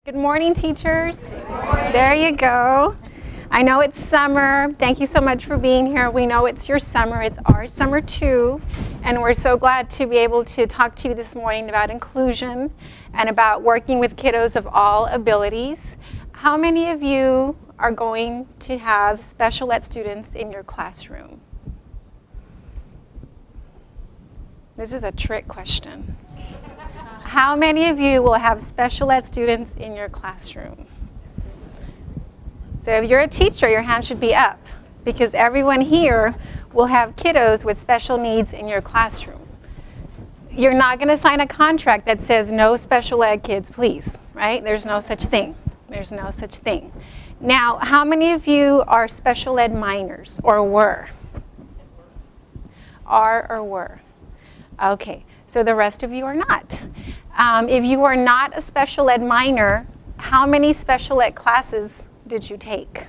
Good morning, teachers. Good morning. There you go. I know it's summer. Thank you so much for being here. We know it's your summer. It's our summer too. And we're so glad to be able to talk to you this morning about inclusion and about working with kiddos of all abilities. How many of you are going to have special ed students in your classroom? This is a trick question. How many of you will have special ed students in your classroom? So if you're a teacher, your hand should be up, because everyone here will have kiddos with special needs in your classroom. You're not going to sign a contract that says no special ed kids, please, right? There's no such thing. There's no such thing. Now, how many of you are special ed minors or were? Are or were? Okay, so the rest of you are not. If you are not a special ed minor, how many special ed classes did you take?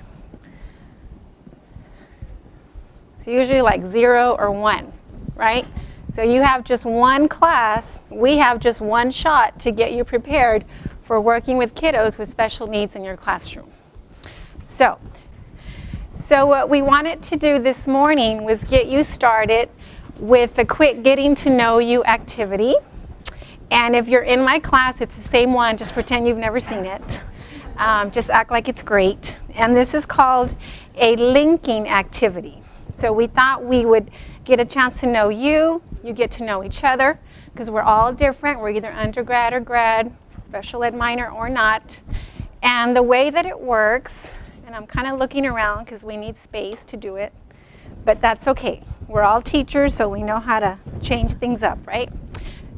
It's usually like 0 or 1, right? So you have just one class. We have just one shot to get you prepared for working with kiddos with special needs in your classroom. So what we wanted to do this morning was get you started with a quick getting to know you activity. And if you're in my class, it's the same one. Just pretend you've never seen it. Just act like it's great. And this is called a linking activity. So we thought we would get a chance to know you. You get to know each other, because we're all different. We're either undergrad or grad, special ed minor or not. And the way that it works, and I'm kind of looking around because we need space to do it, but that's okay. We're all teachers, so we know how to change things up, right?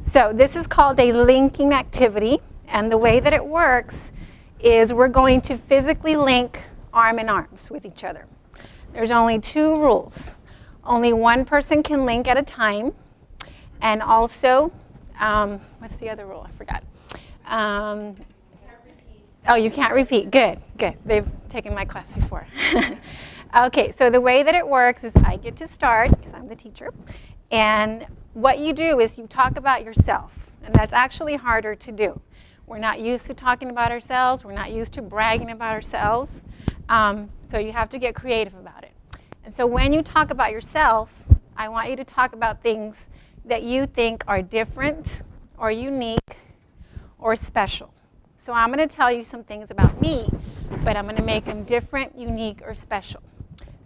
So this is called a linking activity, and the way that it works is we're going to physically link arm in arms with each other. There's only 2 rules. Only one person can link at a time, and also, what's the other rule? I forgot. Oh, you can't repeat. Good, good. They've taken my class before. Okay, so the way that it works is I get to start, because I'm the teacher, and what you do is you talk about yourself, and that's actually harder to do. We're not used to talking about ourselves. We're not used to bragging about ourselves, so you have to get creative about it. And so when you talk about yourself, I want you to talk about things that you think are different or unique or special. So I'm going to tell you some things about me, but I'm going to make them different, unique, or special.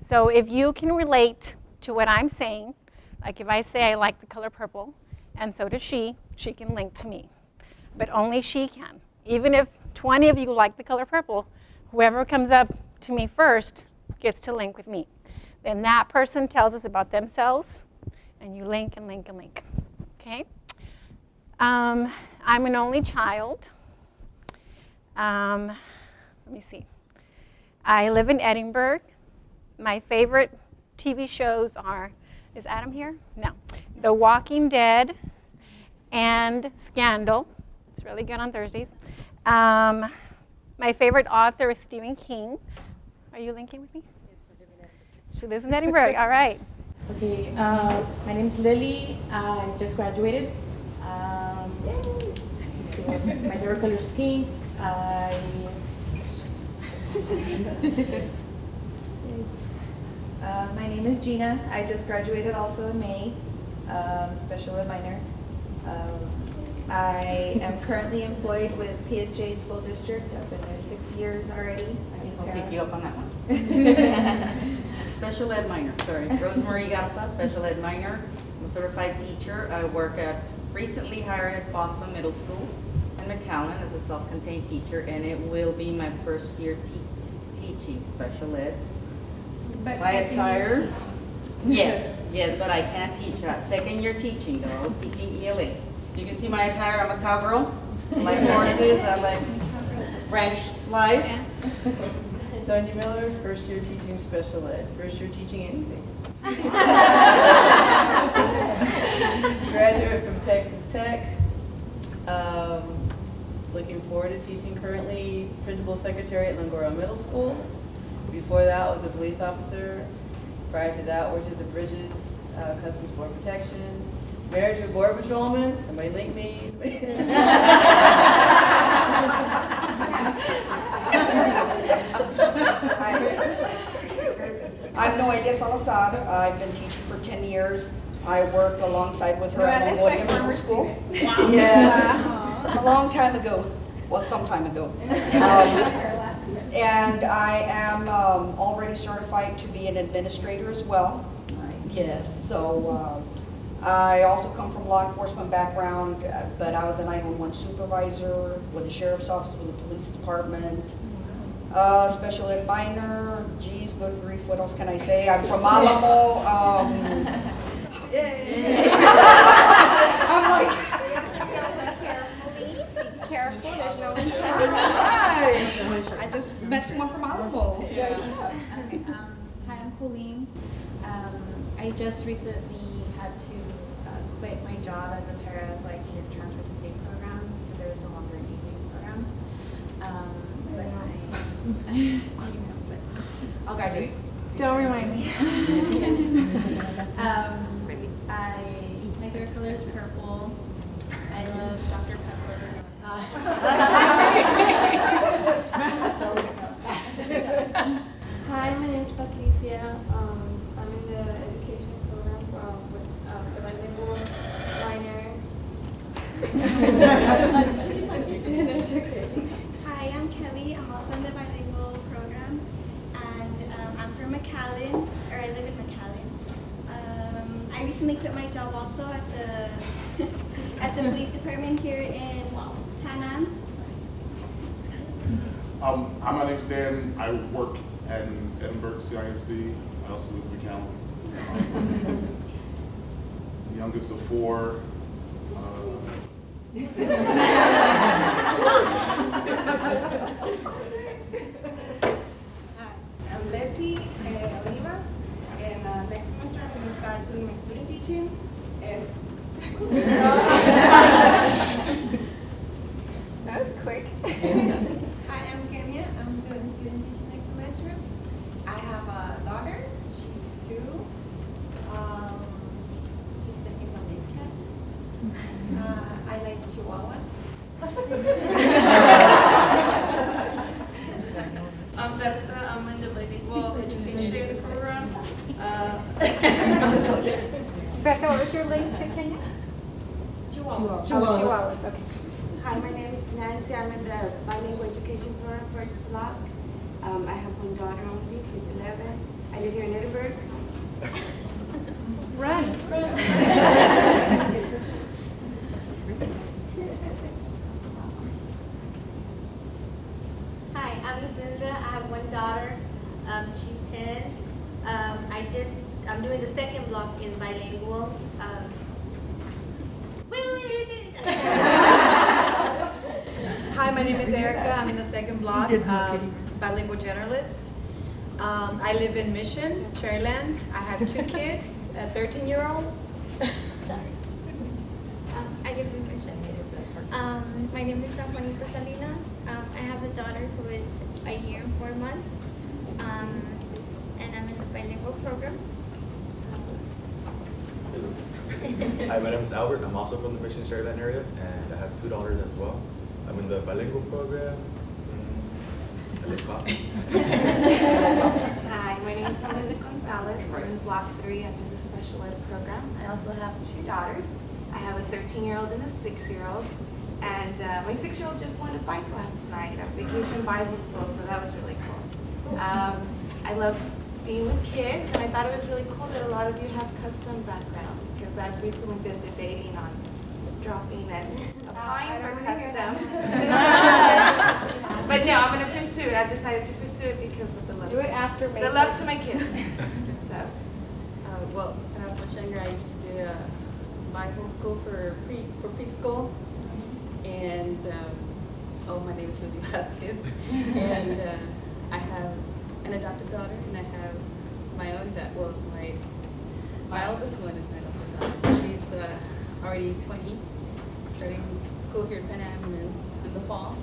So if you can relate to what I'm saying, like if I say I like the color purple, and so does she can link to me. But only she can. Even if 20 of you like the color purple, whoever comes up to me first gets to link with me. Then that person tells us about themselves, and you link and link and link. Okay? I'm an only child. Let me see. I live in Edinburgh. My favorite TV shows are, is Adam here? No. The Walking Dead and Scandal. It's really good on Thursdays. My favorite author is Stephen King. Are you linking with me? Yes, she lives in Edinburgh. All right. Okay, my name's Lily. I just graduated. My hair color is pink. My name is Gina. I just graduated also in May, special ed minor. I am currently employed with PSJ School District. I've been there 6 years already. I'll take you up on that one. Special ed minor, sorry. Rosemary Garza, special ed minor. I'm a certified teacher. I work at, recently hired at Fossum Middle School in McAllen as a self-contained teacher, and it will be my first year teaching special ed. But my attire, yes, but I can't teach that. Second year teaching though, I was teaching ELA. You can see my attire, I'm a cowgirl. I like horses, I like French life. Sonia Miller, first year teaching special ed, first year teaching anything. Graduate from Texas Tech. Looking forward to teaching currently principal secretary at Longora Middle School. Before that, I was a police officer. Prior to that, worked at the Bridges, Customs Border Protection. Married to a border patrolman. Somebody link me. Noelia Salazar. I've been teaching for 10 years. I work alongside with her at Mongolia Middle School. Wow. Yes, a long time ago. Well, some time ago. And I am already certified to be an administrator as well. Nice. Yes, so I also come from law enforcement background, but I was a 911 supervisor with the sheriff's office, with the police department. Special ed minor, geez, good grief, what else can I say? I'm from Alamo. I'm like, Be careful, there's no one. I just met someone from Alamo. Okay, hi, I'm Pauline. I just recently had to quit my job as a para so I could transfer to the day program because there was no longer an evening program. I'll graduate. Don't remind me. My favorite color is purple. I love Dr. Pepper. Hi, my name is Patricia. I'm in the education program with the bilingual minor. It's okay. Hi, I'm Kelly. I'm also in the bilingual program, and I'm from McAllen, or I live in McAllen. I recently quit my job also at the at the police department here in Pan Am. Hi, my name's Dan. I work at Edinburgh CISD. I also live in McAllen. Youngest of 4. I'm Letty Oliva, and next semester I'm going to start doing my student teaching. And That was quick. Hi, I'm Kenya. I'm doing student teaching next semester. I have a daughter. She's 2. She's taking my math classes. I like chihuahuas. I'm Berta. I'm in the bilingual education program. Becca, what was your link to Kenya? Chihuahuas. Chihuahuas, okay. Hi, my name is Nancy. I'm in the bilingual education program, first block. I have one daughter only. She's 11. I live here in Edinburgh. Run. Hi, I'm Lucinda. I have one daughter. She's 10. I'm doing the second block in bilingual. Wait, let me finish. Hi, my name is Erica. I'm in the second block, bilingual generalist. I live in Mission, Cherryland. I have 2 kids, a 13-year-old. Sorry. I live in Mission. My name is Juanita Salinas. I have a daughter who is a year and 4 months. And I'm in the bilingual program. Hi, my name is Albert. I'm also from the Mission Cherryland area, and I have 2 daughters as well. I'm in the bilingual program. I live coffee. Hi, my name is Melissa Gonzalez. I'm in block 3. I'm in the special ed program. I also have 2 daughters. I have a 13-year-old and a 6-year-old. And my 6-year-old just won a bike last night at Vacation Bible School, so that was really cool. I love being with kids, and I thought it was really cool that a lot of you have custom backgrounds, because I've recently been debating on dropping and applying for customs. But no, I'm going to pursue it. I decided to pursue it because of the love. Do it after May. The love to my kids. So. Well, when I was much younger, I used to do Bible school for preschool. And, my name is Lily Vasquez. And I have an adopted daughter, and I have my own daughter. Well, my oldest one is my adopted daughter. She's already 20, starting school here at Pan Am in the fall.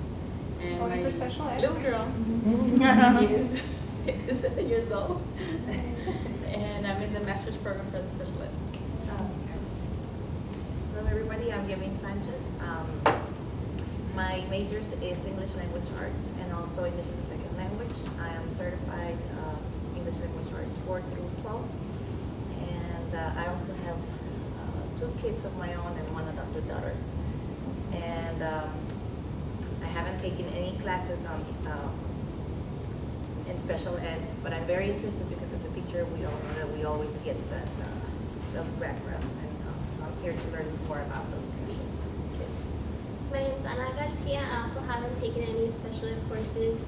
And Going my for special ed. little girl is 7 years old. And I'm in the master's program for the special ed. Hello everybody, I'm Yameen Sanchez. My major is English Language Arts and also English as a second language. I am certified in English language arts 4 through 12. And I also have 2 kids of my own and 1 adopted daughter. And I haven't taken any classes on in special ed, but I'm very interested because as a teacher, we all know that we always get that, those backgrounds, and so I'm here to learn more about those special kids. My name is Ana Garcia. I also haven't taken any special ed courses.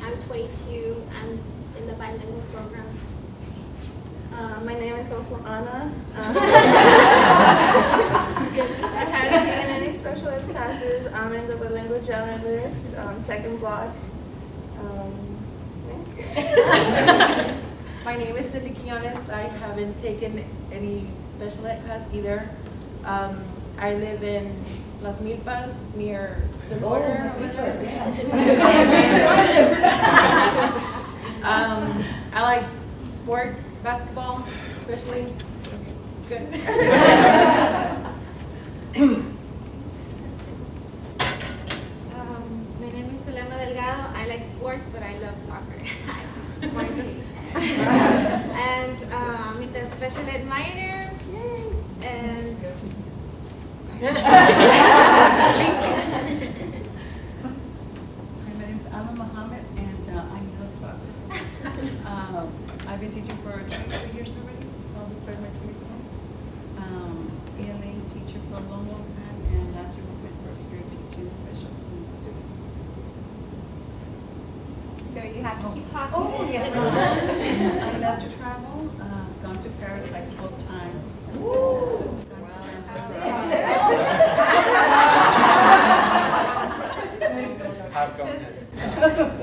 I'm 22. I'm in the bilingual program. My name is also Anna. I haven't taken any special ed classes. I'm in the bilingual journalist, second block. My name is Cindy Quinones. I haven't taken any special ed class either. I live in Las Milpas, near the border. I like sports, basketball, especially. Good. My name is Zulema Delgado. I like sports, but I love soccer. Varsity. And with a special ed minor. And My name is Anna Mohammed, and I love soccer. I've been teaching for 23 years already, so I'll be starting my 24th. ELA teacher for a long, long time, and last year was my first year teaching special needs students. so you have to keep talking. Oh, yes. I love to travel. Gone to Paris like 12 times. I've gone.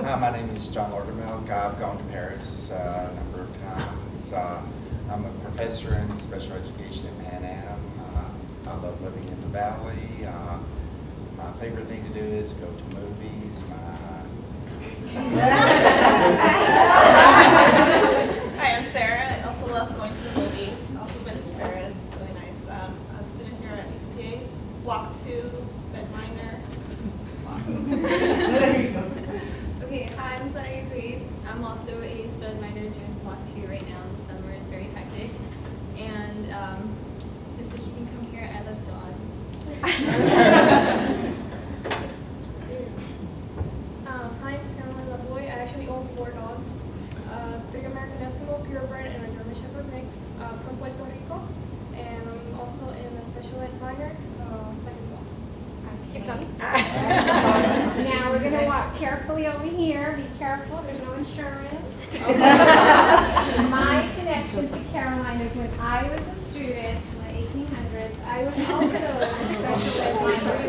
Hi, my name is John Lowdermilk. I've gone to Paris a number of times. I'm a professor in special education at Pan Am. I love living in the Valley. My favorite thing to do is go to movies. Hi, I'm Sarah. I also love going to the movies. Also been to Paris. Really nice. A student here at UTPA. It's Block 2, Sped Minor. Okay, hi, I'm Sonia Grace. I'm also a sped minor doing Block 2 right now in the summer. It's very hectic. And just so she can come here, I love dogs. Hi, I'm Caroline LaBoy. I actually own 4 dogs. 3 American Eskimo, purebred, and a German Shepherd mix from Puerto Rico. And I'm also in a special ed minor, second block. Keep talking. Now we're going to walk carefully over here. Be careful, there's no insurance. My connection to Caroline is when I was a student in the 1800s, I was also a special ed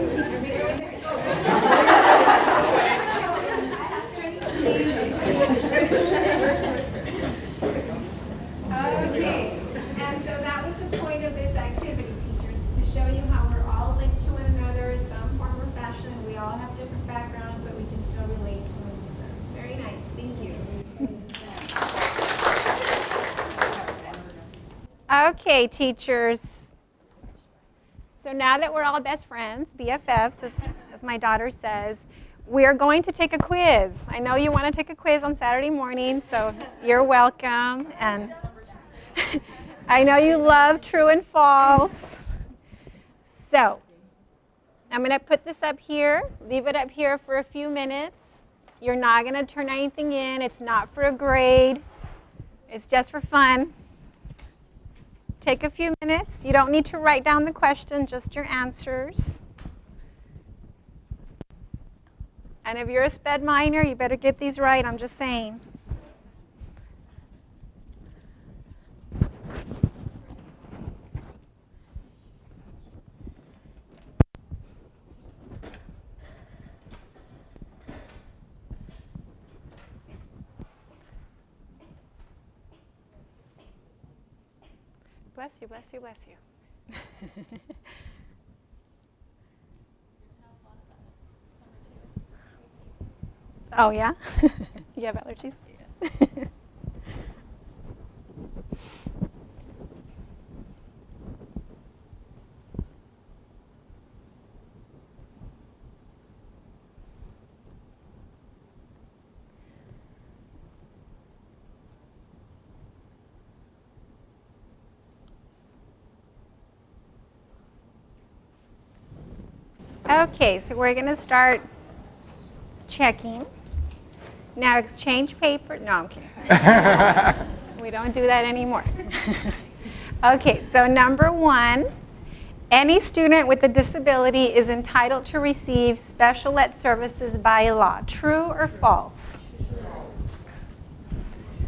Okay, and so that was the point of this activity, teachers, to show you how we're all linked to one another in some form or fashion. We all have different backgrounds, but we can still relate to one another. Very nice, thank you. Okay, teachers. So now that we're all best friends, BFFs, as my daughter says, we're going to take a quiz. I know you want to take a quiz on Saturday morning, so you're welcome. And I know you love true and false. So I'm going to put this up here, leave it up here for a few minutes. You're not going to turn anything in. It's not for a grade. It's just for fun. Take a few minutes. You don't need to write down the question, just your answers. And if you're a sped minor, you better get these right, I'm just saying. Bless you, bless you, bless you. Oh, yeah? You have allergies? Yeah. Okay, so we're going to start checking. Now exchange paper. No, I'm kidding. We don't do that anymore. Okay, so number 1, any student with a disability is entitled to receive special ed services by law. True or false?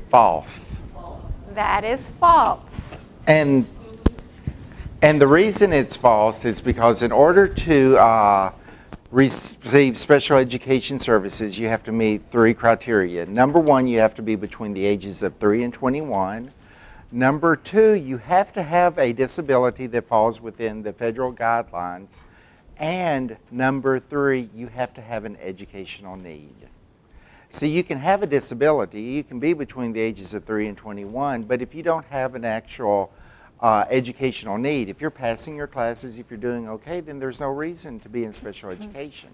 False. That is false. And the reason it's false is because in order to receive special education services, you have to meet 3 criteria. Number 1, you have to be between the ages of 3 and 21. Number 2, you have to have a disability that falls within the federal guidelines. And number 3, you have to have an educational need. See, you can have a disability, you can be between the ages of 3 and 21, but if you don't have an actual educational need, if you're passing your classes, if you're doing okay, then there's no reason to be in special education.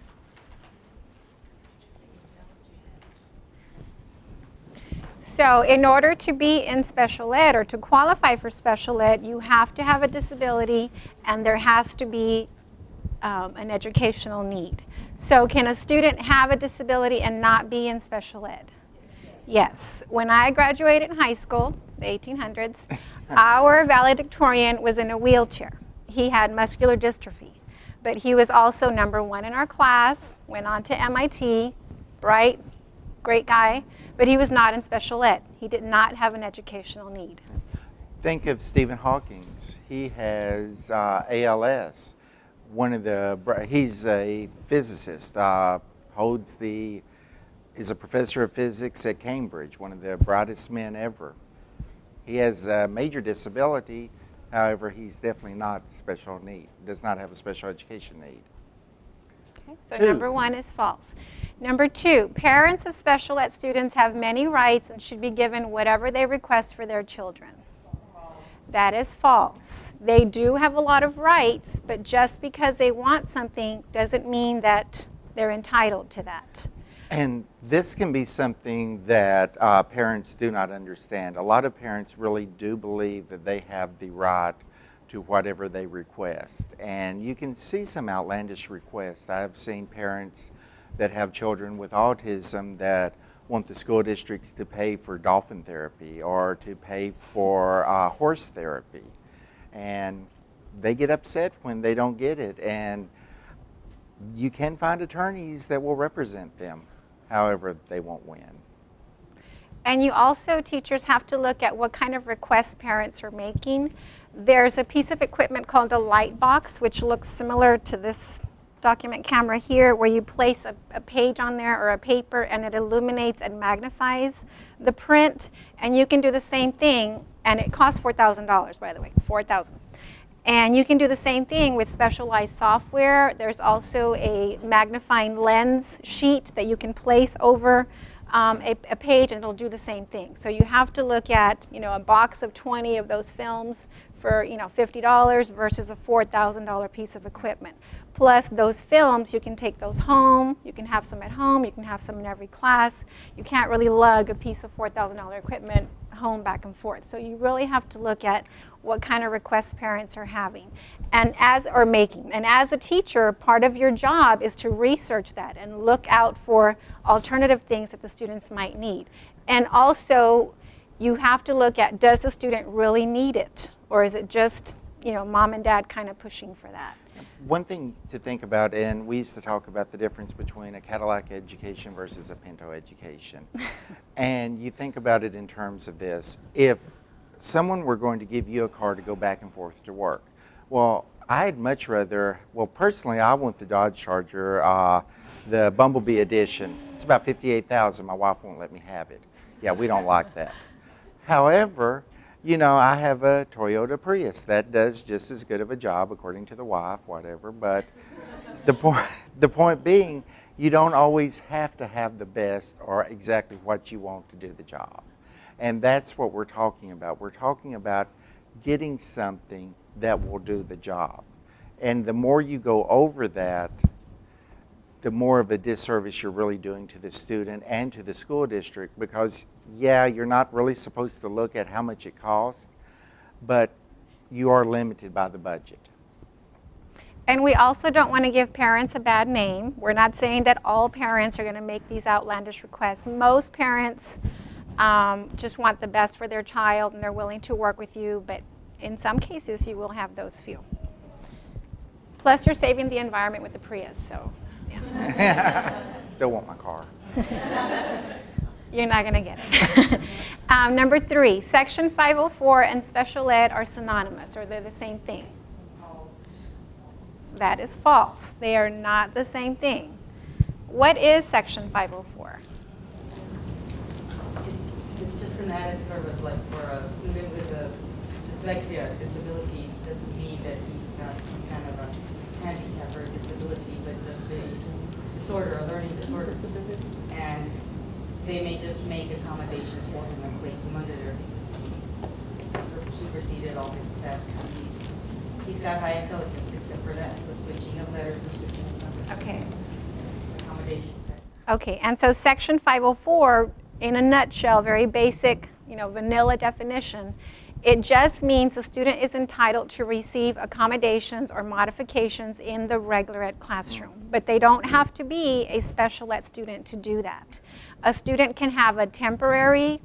So in order to be in special ed or to qualify for special ed, you have to have a disability and there has to be an educational need. So can a student have a disability and not be in special ed? Yes. When I graduated high school, the 1800s, our valedictorian was in a wheelchair. He had muscular dystrophy, but he was also number 1 in our class, went on to MIT, bright, great guy, but he was not in special ed. He did not have an educational need. Think of Stephen Hawking. He has ALS. He's a physicist, is a professor of physics at Cambridge, one of the brightest men ever. He has a major disability, however, he's definitely not special need, does not have a special education need. Okay, so number 1 is false. Number 2, parents of special ed students have many rights and should be given whatever they request for their children. That is false. They do have a lot of rights, but just because they want something doesn't mean that they're entitled to that. And this can be something that parents do not understand. A lot of parents really do believe that they have the right to whatever they request. And you can see some outlandish requests. I've seen parents that have children with autism that want the school districts to pay for dolphin therapy or to pay for horse therapy. And they get upset when they don't get it. And you can find attorneys that will represent them. However, they won't win. And you also, teachers, have to look at what kind of requests parents are making. There's a piece of equipment called a light box, which looks similar to this document camera here, where you place a page on there or a paper and it illuminates and magnifies the print. And you can do the same thing, and it costs $4,000, by the way, $4,000. And you can do the same thing with specialized software. There's also a magnifying lens sheet that you can place over a page, and it'll do the same thing. So you have to look at, a box of 20 of those films for, $50 versus a $4,000 piece of equipment. Plus those films, you can take those home. You can have some at home. You can have some in every class. You can't really lug a piece of $4,000 equipment home back and forth. So you really have to look at what kind of requests parents are having and as a teacher, part of your job is to research that and look out for alternative things that the students might need. And also you have to look at, does the student really need it, or is it just mom and dad kind of pushing for that? One thing to think about, and we used to talk about the difference between a Cadillac education versus a Pinto education. And you think about it in terms of this. If someone were going to give you a car to go back and forth to work, well, I'd much rather, personally, I want the Dodge Charger, the Bumblebee edition. It's about $58,000. My wife won't let me have it. Yeah, we don't like that. However, I have a Toyota Prius that does just as good of a job, according to the wife, whatever. But the point being, you don't always have to have the best or exactly what you want to do the job. And that's what we're talking about. We're talking about getting something that will do the job. And the more you go over that, the more of a disservice you're really doing to the student and to the school district, because you're not really supposed to look at how much it costs, but you are limited by the budget. And we also don't want to give parents a bad name. We're not saying that all parents are going to make these outlandish requests. Most parents just want the best for their child and they're willing to work with you, but in some cases you will have those few. Plus you're saving the environment with the Prius, so yeah. Still want my car. You're not going to get it. Number 3, Section 504 and special ed are synonymous, or they're the same thing. That is false. They are not the same thing. What is Section 504? It's just an added service, like for a student with a dyslexia disability, doesn't mean that he's got some kind of a handicap or disability, but just a disorder, a learning disorder. And they may just make accommodations for him and place him under there because he superseded all his tests. He's got high intelligence except for that, the switching of letters and switching of numbers. Okay. Accommodations. Okay, and so Section 504, in a nutshell, very basic, vanilla definition, it just means the student is entitled to receive accommodations or modifications in the regular ed classroom, but they don't have to be a special ed student to do that. A student can have a temporary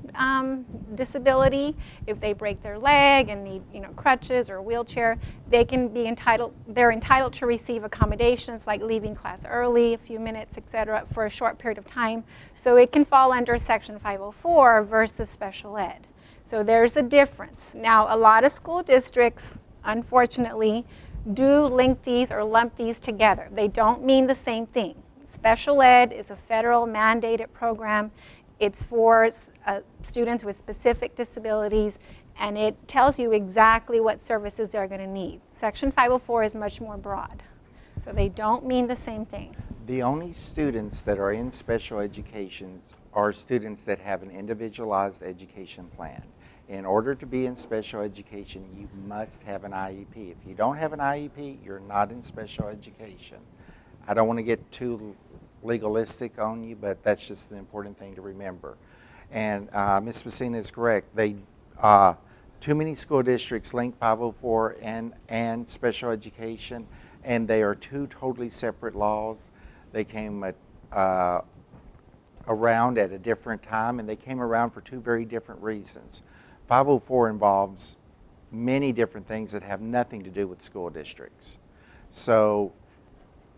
disability. If they break their leg and need crutches or a wheelchair, they're entitled to receive accommodations like leaving class early, a few minutes, etc., for a short period of time. So it can fall under Section 504 versus special ed. So there's a difference. Now, a lot of school districts, unfortunately, do link these or lump these together. They don't mean the same thing. Special ed is a federal mandated program. It's for students with specific disabilities, and it tells you exactly what services they're going to need. Section 504 is much more broad. So they don't mean the same thing. The only students that are in special education are students that have an individualized education plan. In order to be in special education, you must have an IEP. If you don't have an IEP, you're not in special education. I don't want to get too legalistic on you, but that's just an important thing to remember. And Ms. Pecina is correct. Too many school districts link 504 and special education, and they are two totally separate laws. They came around at a different time, and they came around for two very different reasons. 504 involves many different things that have nothing to do with school districts. So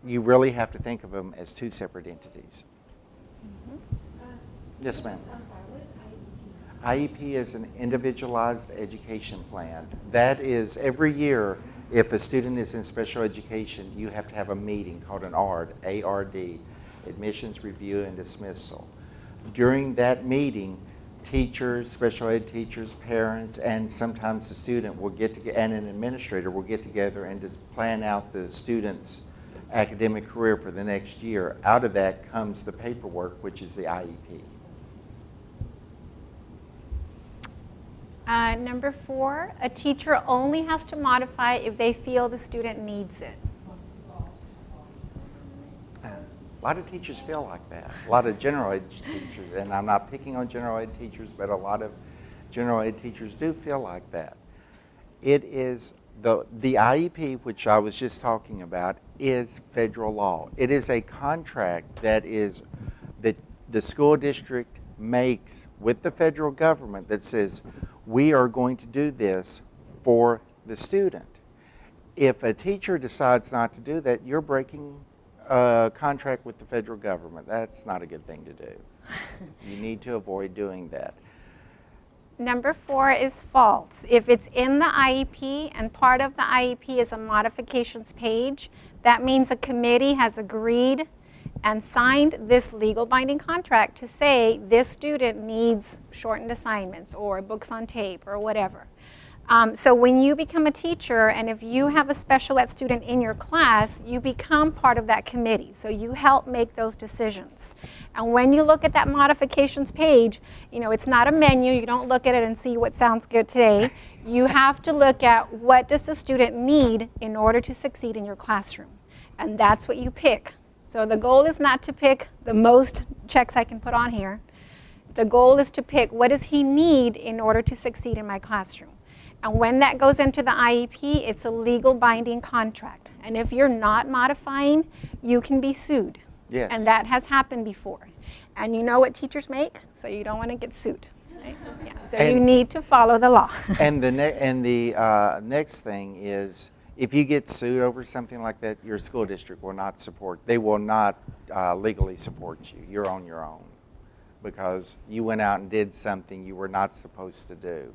you really have to think of them as two separate entities. Yes, ma'am. IEP is an individualized education plan. That is, every year, if a student is in special education, you have to have a meeting called an ARD, A-R-D, Admissions Review and Dismissal. During that meeting, teachers, special ed teachers, parents, and sometimes the student will get together, and an administrator will get together and just plan out the student's academic career for the next year. Out of that comes the paperwork, which is the IEP. Number 4, a teacher only has to modify if they feel the student needs it. A lot of teachers feel like that. A lot of general ed teachers, and I'm not picking on general ed teachers, but a lot of general ed teachers do feel like that. It is the IEP, which I was just talking about, is federal law. It is a contract that the school district makes with the federal government that says, we are going to do this for the student. If a teacher decides not to do that, you're breaking a contract with the federal government. That's not a good thing to do. You need to avoid doing that. Number 4 is false. If it's in the IEP and part of the IEP is a modifications page, that means a committee has agreed and signed this legal binding contract to say this student needs shortened assignments or books on tape or whatever. So when you become a teacher, and if you have a special ed student in your class, you become part of that committee. So you help make those decisions. And when you look at that modifications page, it's not a menu. You don't look at it and see what sounds good today. You have to look at what does the student need in order to succeed in your classroom. And that's what you pick. So the goal is not to pick the most checks I can put on here. The goal is to pick what does he need in order to succeed in my classroom. And when that goes into the IEP, it's a legal binding contract. And if you're not modifying, you can be sued. Yes. And that has happened before. And you know what teachers make, so you don't want to get sued. Right? Yeah. So you need to follow the law. And the next thing is, if you get sued over something like that, your school district will not support. They will not legally support you. You're on your own because you went out and did something you were not supposed to do.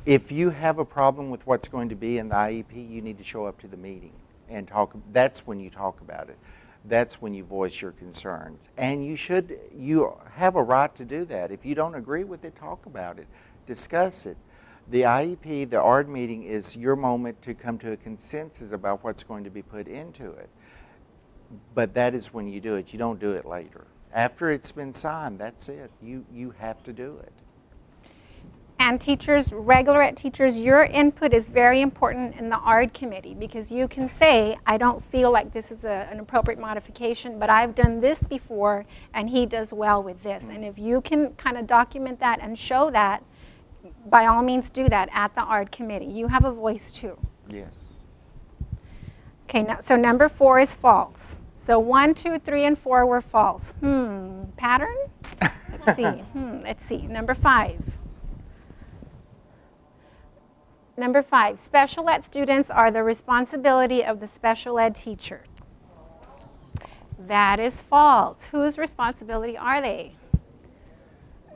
If you have a problem with what's going to be in the IEP, you need to show up to the meeting and talk. That's when you talk about it. That's when you voice your concerns. And you have a right to do that. If you don't agree with it, talk about it. Discuss it. The IEP, the ARD meeting, is your moment to come to a consensus about what's going to be put into it. But that is when you do it. You don't do it later. After it's been signed, that's it. You have to do it. And teachers, regular ed teachers, your input is very important in the ARD committee because you can say, I don't feel like this is an appropriate modification, but I've done this before and he does well with this. And if you can kind of document that and show that, by all means do that at the ARD committee. You have a voice too. Yes. Okay, now, so number 4 is false. So 1, 2, 3, and 4 were false. Pattern? Let's see. Let's see. Number 5. Number 5, special ed students are the responsibility of the special ed teacher. That is false. Whose responsibility are they?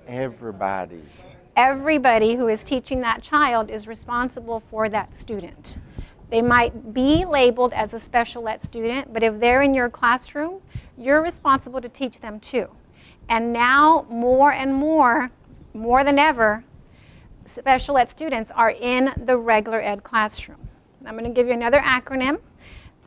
Everybody's. Everybody who is teaching that child is responsible for that student. They might be labeled as a special ed student, but if they're in your classroom, you're responsible to teach them too. And now more and more than ever, special ed students are in the regular ed classroom. I'm going to give you another acronym.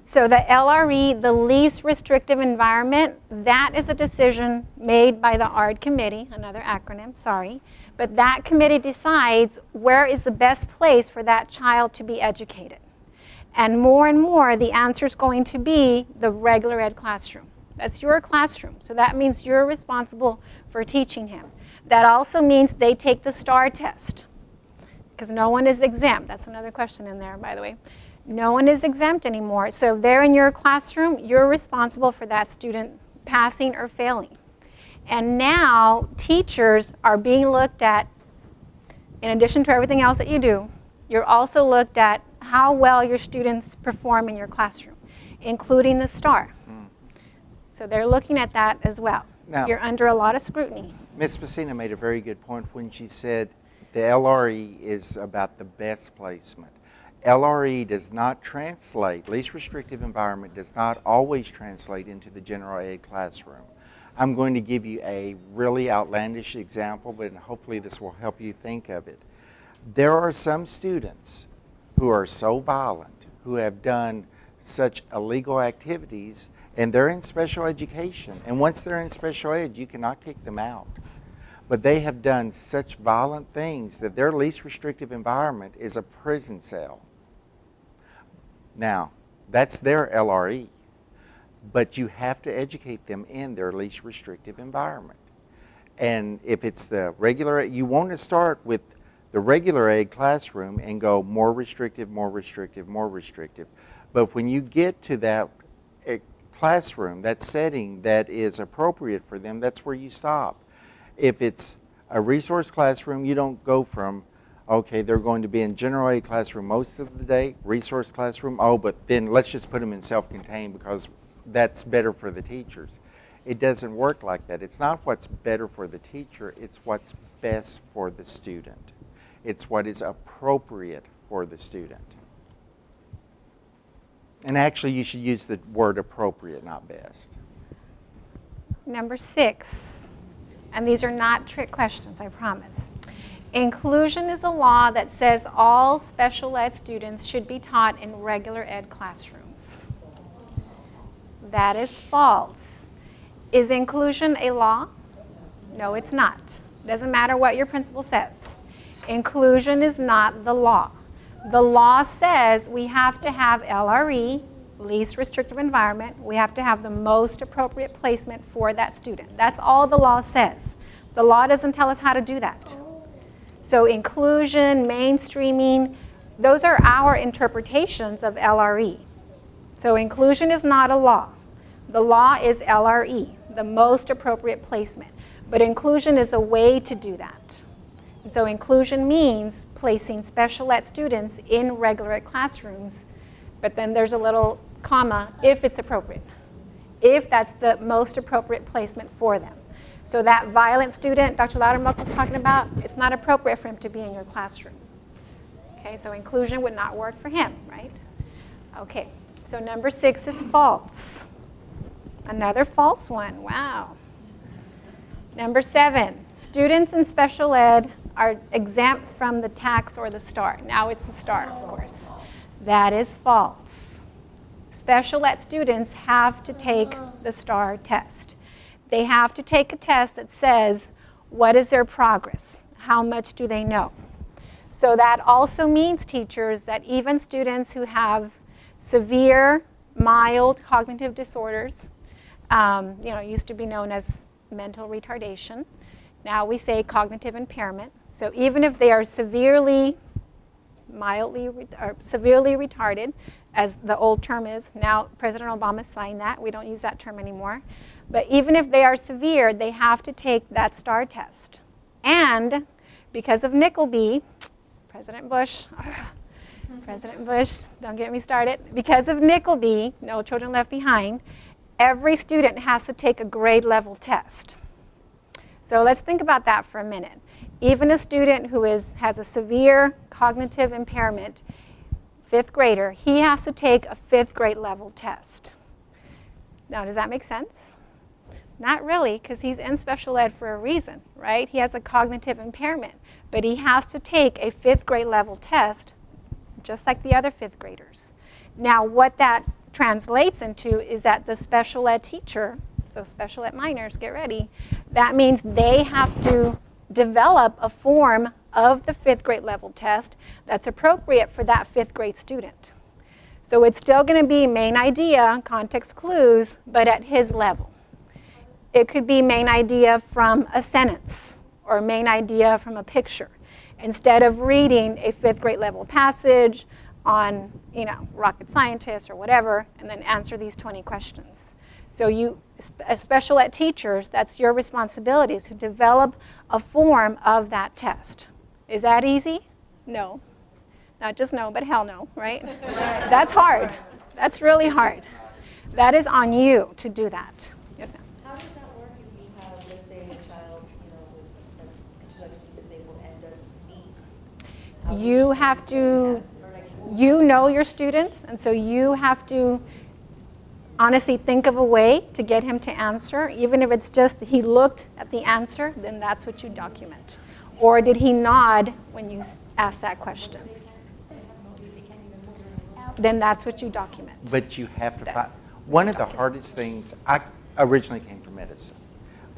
So the LRE, the least restrictive environment, that is a decision made by the ARD committee, another acronym, sorry. But that committee decides where is the best place for that child to be educated. And more, the answer is going to be the regular ed classroom. That's your classroom. So that means you're responsible for teaching him. That also means they take the STAR test. Because no one is exempt. That's another question in there, by the way. No one is exempt anymore. So if they're in your classroom, you're responsible for that student passing or failing. And now teachers are being looked at, in addition to everything else that you do, you're also looked at how well your students perform in your classroom, including the STAR. So they're looking at that as well. Now, you're under a lot of scrutiny. Ms. Pecina made a very good point when she said the LRE is about the best placement. LRE does not translate, least restrictive environment does not always translate into the general ed classroom. I'm going to give you a really outlandish example, but hopefully this will help you think of it. There are some students who are so violent, who have done such illegal activities, and they're in special education. And once they're in special ed, you cannot kick them out. But they have done such violent things that their least restrictive environment is a prison cell. Now, that's their LRE. But you have to educate them in their least restrictive environment. And if it's the regular, you want to start with the regular ed classroom and go more restrictive, more restrictive, more restrictive. But when you get to that classroom, that setting that is appropriate for them, that's where you stop. If it's a resource classroom, you don't go from, okay, they're going to be in general ed classroom most of the day, resource classroom, oh, but then let's just put them in self-contained because that's better for the teachers. It doesn't work like that. It's not what's better for the teacher, it's what's best for the student. It's what is appropriate for the student. And actually, you should use the word appropriate, not best. Number 6, and these are not trick questions, I promise. Inclusion is a law that says all special ed students should be taught in regular ed classrooms. That is false. Is inclusion a law? No, it's not. Doesn't matter what your principal says. Inclusion is not the law. The law says we have to have LRE, least restrictive environment. We have to have the most appropriate placement for that student. That's all the law says. The law doesn't tell us how to do that. So inclusion, mainstreaming, those are our interpretations of LRE. So inclusion is not a law. The law is LRE, the most appropriate placement. But inclusion is a way to do that. And so inclusion means placing special ed students in regular ed classrooms, but then there's a little comma, if it's appropriate, if that's the most appropriate placement for them. So that violent student Dr. Lowdermilk was talking about, it's not appropriate for him to be in your classroom. Okay, so inclusion would not work for him, right? Okay, so number 6 is false. Another false one, wow. Number 7, students in special ed are exempt from the tax or the STAR. Now it's the STAR, of course. That is false. Special ed students have to take the STAR test. They have to take a test that says, what is their progress? How much do they know? So that also means, teachers, that even students who have severe, mild cognitive disorders, used to be known as mental retardation. Now we say cognitive impairment. So even if they are severely, mildly, or severely retarded, as the old term is, now President Obama signed that. We don't use that term anymore. But even if they are severe, they have to take that STAR test. And because of Nickleby, President Bush, don't get me started. Because of Nickleby, No Children Left Behind, every student has to take a grade level test. So let's think about that for a minute. Even a student who has a severe cognitive impairment, 5th grader, he has to take a 5th grade level test. Now, does that make sense? Not really, because he's in special ed for a reason, right? He has a cognitive impairment, but he has to take a 5th grade level test, just like the other 5th graders. Now, what that translates into is that the special ed teacher, so special ed minors, get ready, that means they have to develop a form of the 5th grade level test that's appropriate for that 5th grade student. So it's still going to be main idea, context clues, but at his level. It could be main idea from a sentence or main idea from a picture. Instead of reading a 5th grade level passage on, rocket scientists or whatever, and then answer these 20 questions. So you, as special ed teachers, that's your responsibility, is to develop a form of that test. Is that easy? No. Not just no, but hell no, right? That's hard. That's really hard. That is on you to do that. Yes, ma'am. How does that work if you have, let's say, a child, that's intellectually disabled and doesn't speak? You have to, you know your students, and so you have to honestly think of a way to get him to answer. Even if it's just he looked at the answer, then that's what you document. Or did he nod when you asked that question? Then that's what you document. But you have to find, one of the hardest things, I originally came from medicine,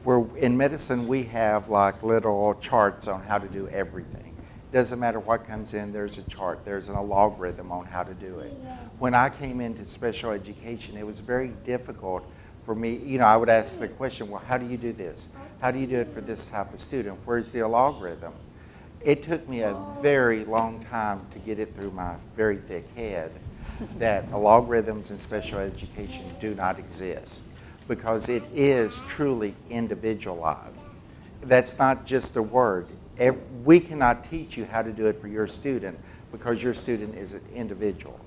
where in medicine we have like little charts on how to do everything. Doesn't matter what comes in, there's a chart, there's a logarithm on how to do it. When I came into special education, it was very difficult for me. I would ask the question, well, how do you do this? How do you do it for this type of student? Where's the logarithm? It took me a very long time to get it through my very thick head that logarithms in special education do not exist, because it is truly individualized. That's not just a word. We cannot teach you how to do it for your student because your student is an individual.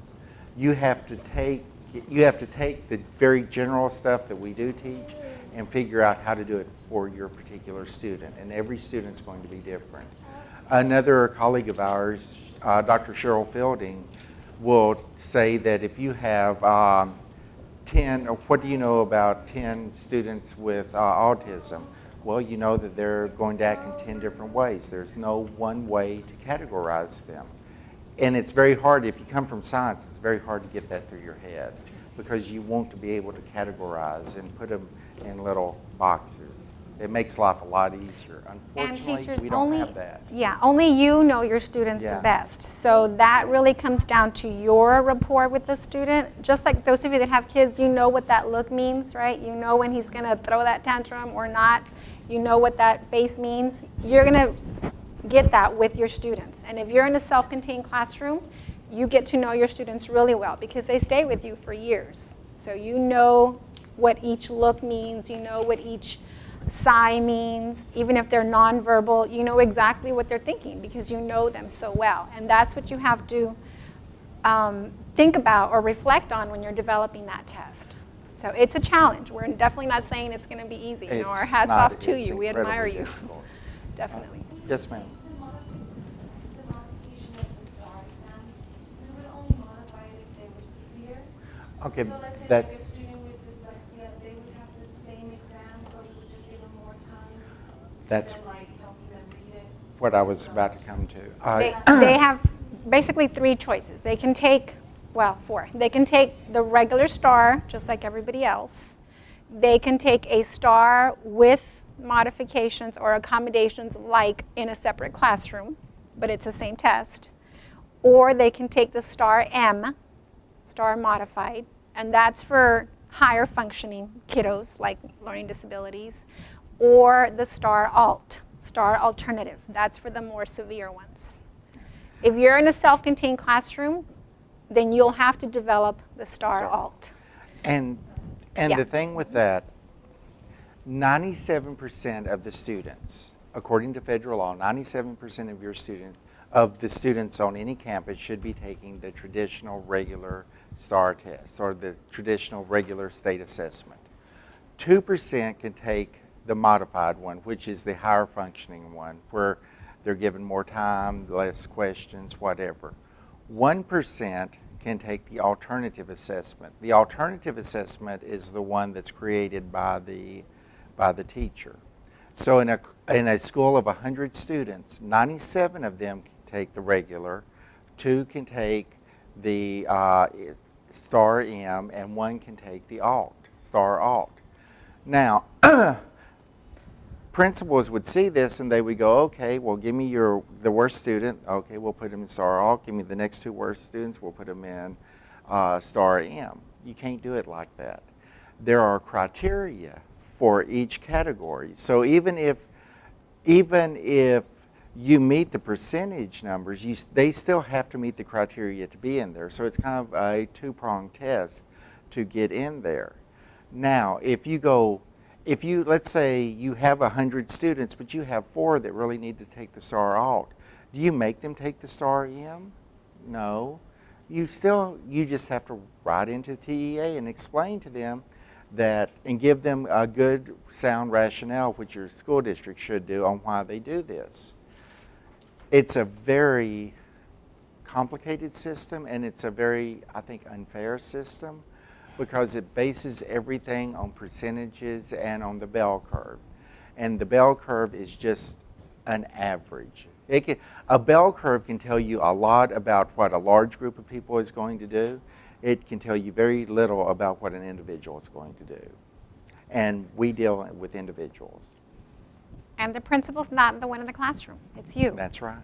You have to take the very general stuff that we do teach and figure out how to do it for your particular student, and every student's going to be different. Another colleague of ours, Dr. Cheryl Fielding, will say that if you have 10, or what do you know about 10 students with autism? Well, you know that they're going to act in 10 different ways. There's no one way to categorize them. And it's very hard, if you come from science, it's very hard to get that through your head, because you want to be able to categorize and put them in little boxes. It makes life a lot easier. Unfortunately, we don't have that. Yeah, only you know your students the best. So that really comes down to your rapport with the student. Just like those of you that have kids, you know what that look means, right? You know when he's going to throw that tantrum or not. You know what that face means. You're going to get that with your students. And if you're in a self-contained classroom, you get to know your students really well because they stay with you for years. So you know what each look means, you know what each sigh means. Even if they're nonverbal, you know exactly what they're thinking because you know them so well. And that's what you have to think about or reflect on when you're developing that test. So it's a challenge. We're definitely not saying it's going to be easy. You know, our hats off to you. We admire you. Difficult. Definitely. Yes, ma'am. The modification of the STAR exam, we would only modify it if they were severe. Okay, So let's say that, like a student with dyslexia, they would have the same exam, but we would just give them more time. that's than, like, helping them read it. what I was about to come to. They have basically 3 choices. They can take, well, 4. They can take the regular STAR, just like everybody else. They can take a STAR with modifications or accommodations like in a separate classroom, but it's the same test. Or they can take the STAR M, STAR modified, and that's for higher functioning kiddos like learning disabilities, or the STAR Alt, STAR alternative. That's for the more severe ones. If you're in a self-contained classroom, then you'll have to develop the STAR Alt. And Yeah. the thing with that, 97% of the students, according to federal law, 97% of the students on any campus should be taking the traditional regular STAR test or the traditional regular state assessment. 2% can take the modified one, which is the higher functioning one, where they're given more time, less questions, whatever. 1% can take the alternative assessment. The alternative assessment is the one that's created by the teacher. So in a school of 100 students, 97 of them can take the regular, 2 can take the STAR M, and 1 can take the STAR Alt. Now, principals would see this and they would go, okay, well, give me the worst student. Okay, we'll put him in STAR Alt. Give me the next 2 worst students. We'll put them in STAR M. You can't do it like that. There are criteria for each category. So even if you meet the percentage numbers, they still have to meet the criteria to be in there. So it's kind of a 2-pronged test to get in there. Now, let's say you have 100 students, but you have 4 that really need to take the STAR Alt. Do you make them take the STAR M? No. You just have to write into TEA and explain to them that, and give them a good, sound rationale, which your school district should do, on why they do this. It's a very complicated system, and it's a very, I think, unfair system, because it bases everything on percentages and on the bell curve. And the bell curve is just an average. A bell curve can tell you a lot about what a large group of people is going to do. It can tell you very little about what an individual is going to do. And we deal with individuals. And the principal's not the one in the classroom. It's you. That's right.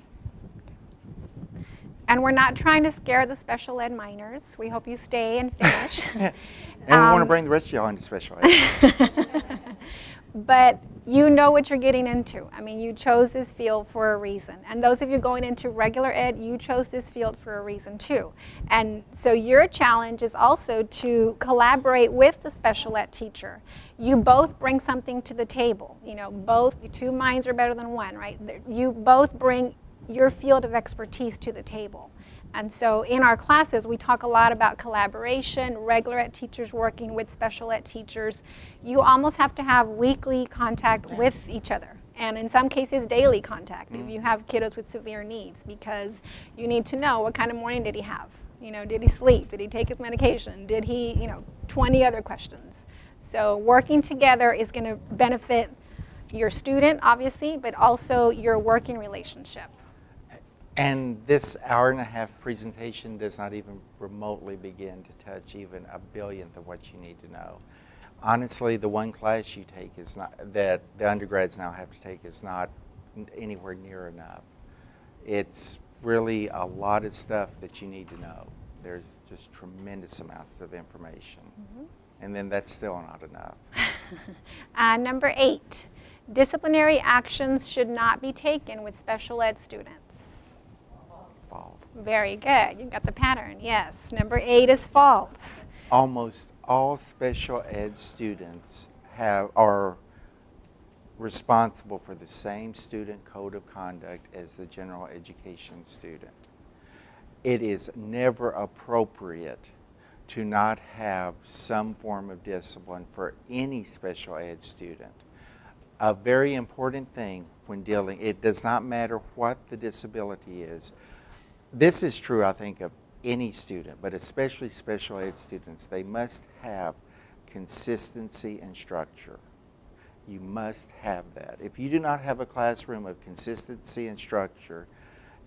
And we're not trying to scare the special ed minors. We hope you stay and finish. And we want to bring the rest of y'all into special ed. But you know what you're getting into. I mean, you chose this field for a reason. And those of you going into regular ed, you chose this field for a reason too. And so your challenge is also to collaborate with the special ed teacher. You both bring something to the table. You know, 2 minds are better than 1, right? You both bring your field of expertise to the table. And so in our classes, we talk a lot about collaboration, regular ed teachers working with special ed teachers. You almost have to have weekly contact with each other, and in some cases, daily contact if you have kiddos with severe needs, because you need to know what kind of morning did he have. You know, did he sleep? Did he take his medication? Did he, 20 other questions. So working together is going to benefit your student, obviously, but also your working relationship. And this hour-and-a-half presentation does not even remotely begin to touch even a billionth of what you need to know. Honestly, the one class you take is not, that the undergrads now have to take, is not anywhere near enough. It's really a lot of stuff that you need to know. There's just tremendous amounts of information. And then that's still not enough. Number 8. Disciplinary actions should not be taken with special ed students. False. Very good. You got the pattern. Yes. Number 8 is false. Almost all special ed students are responsible for the same student code of conduct as the general education student. It is never appropriate to not have some form of discipline for any special ed student. A very important thing when dealing, it does not matter what the disability is. This is true, I think, of any student, but especially special ed students. They must have consistency and structure. You must have that. If you do not have a classroom of consistency and structure,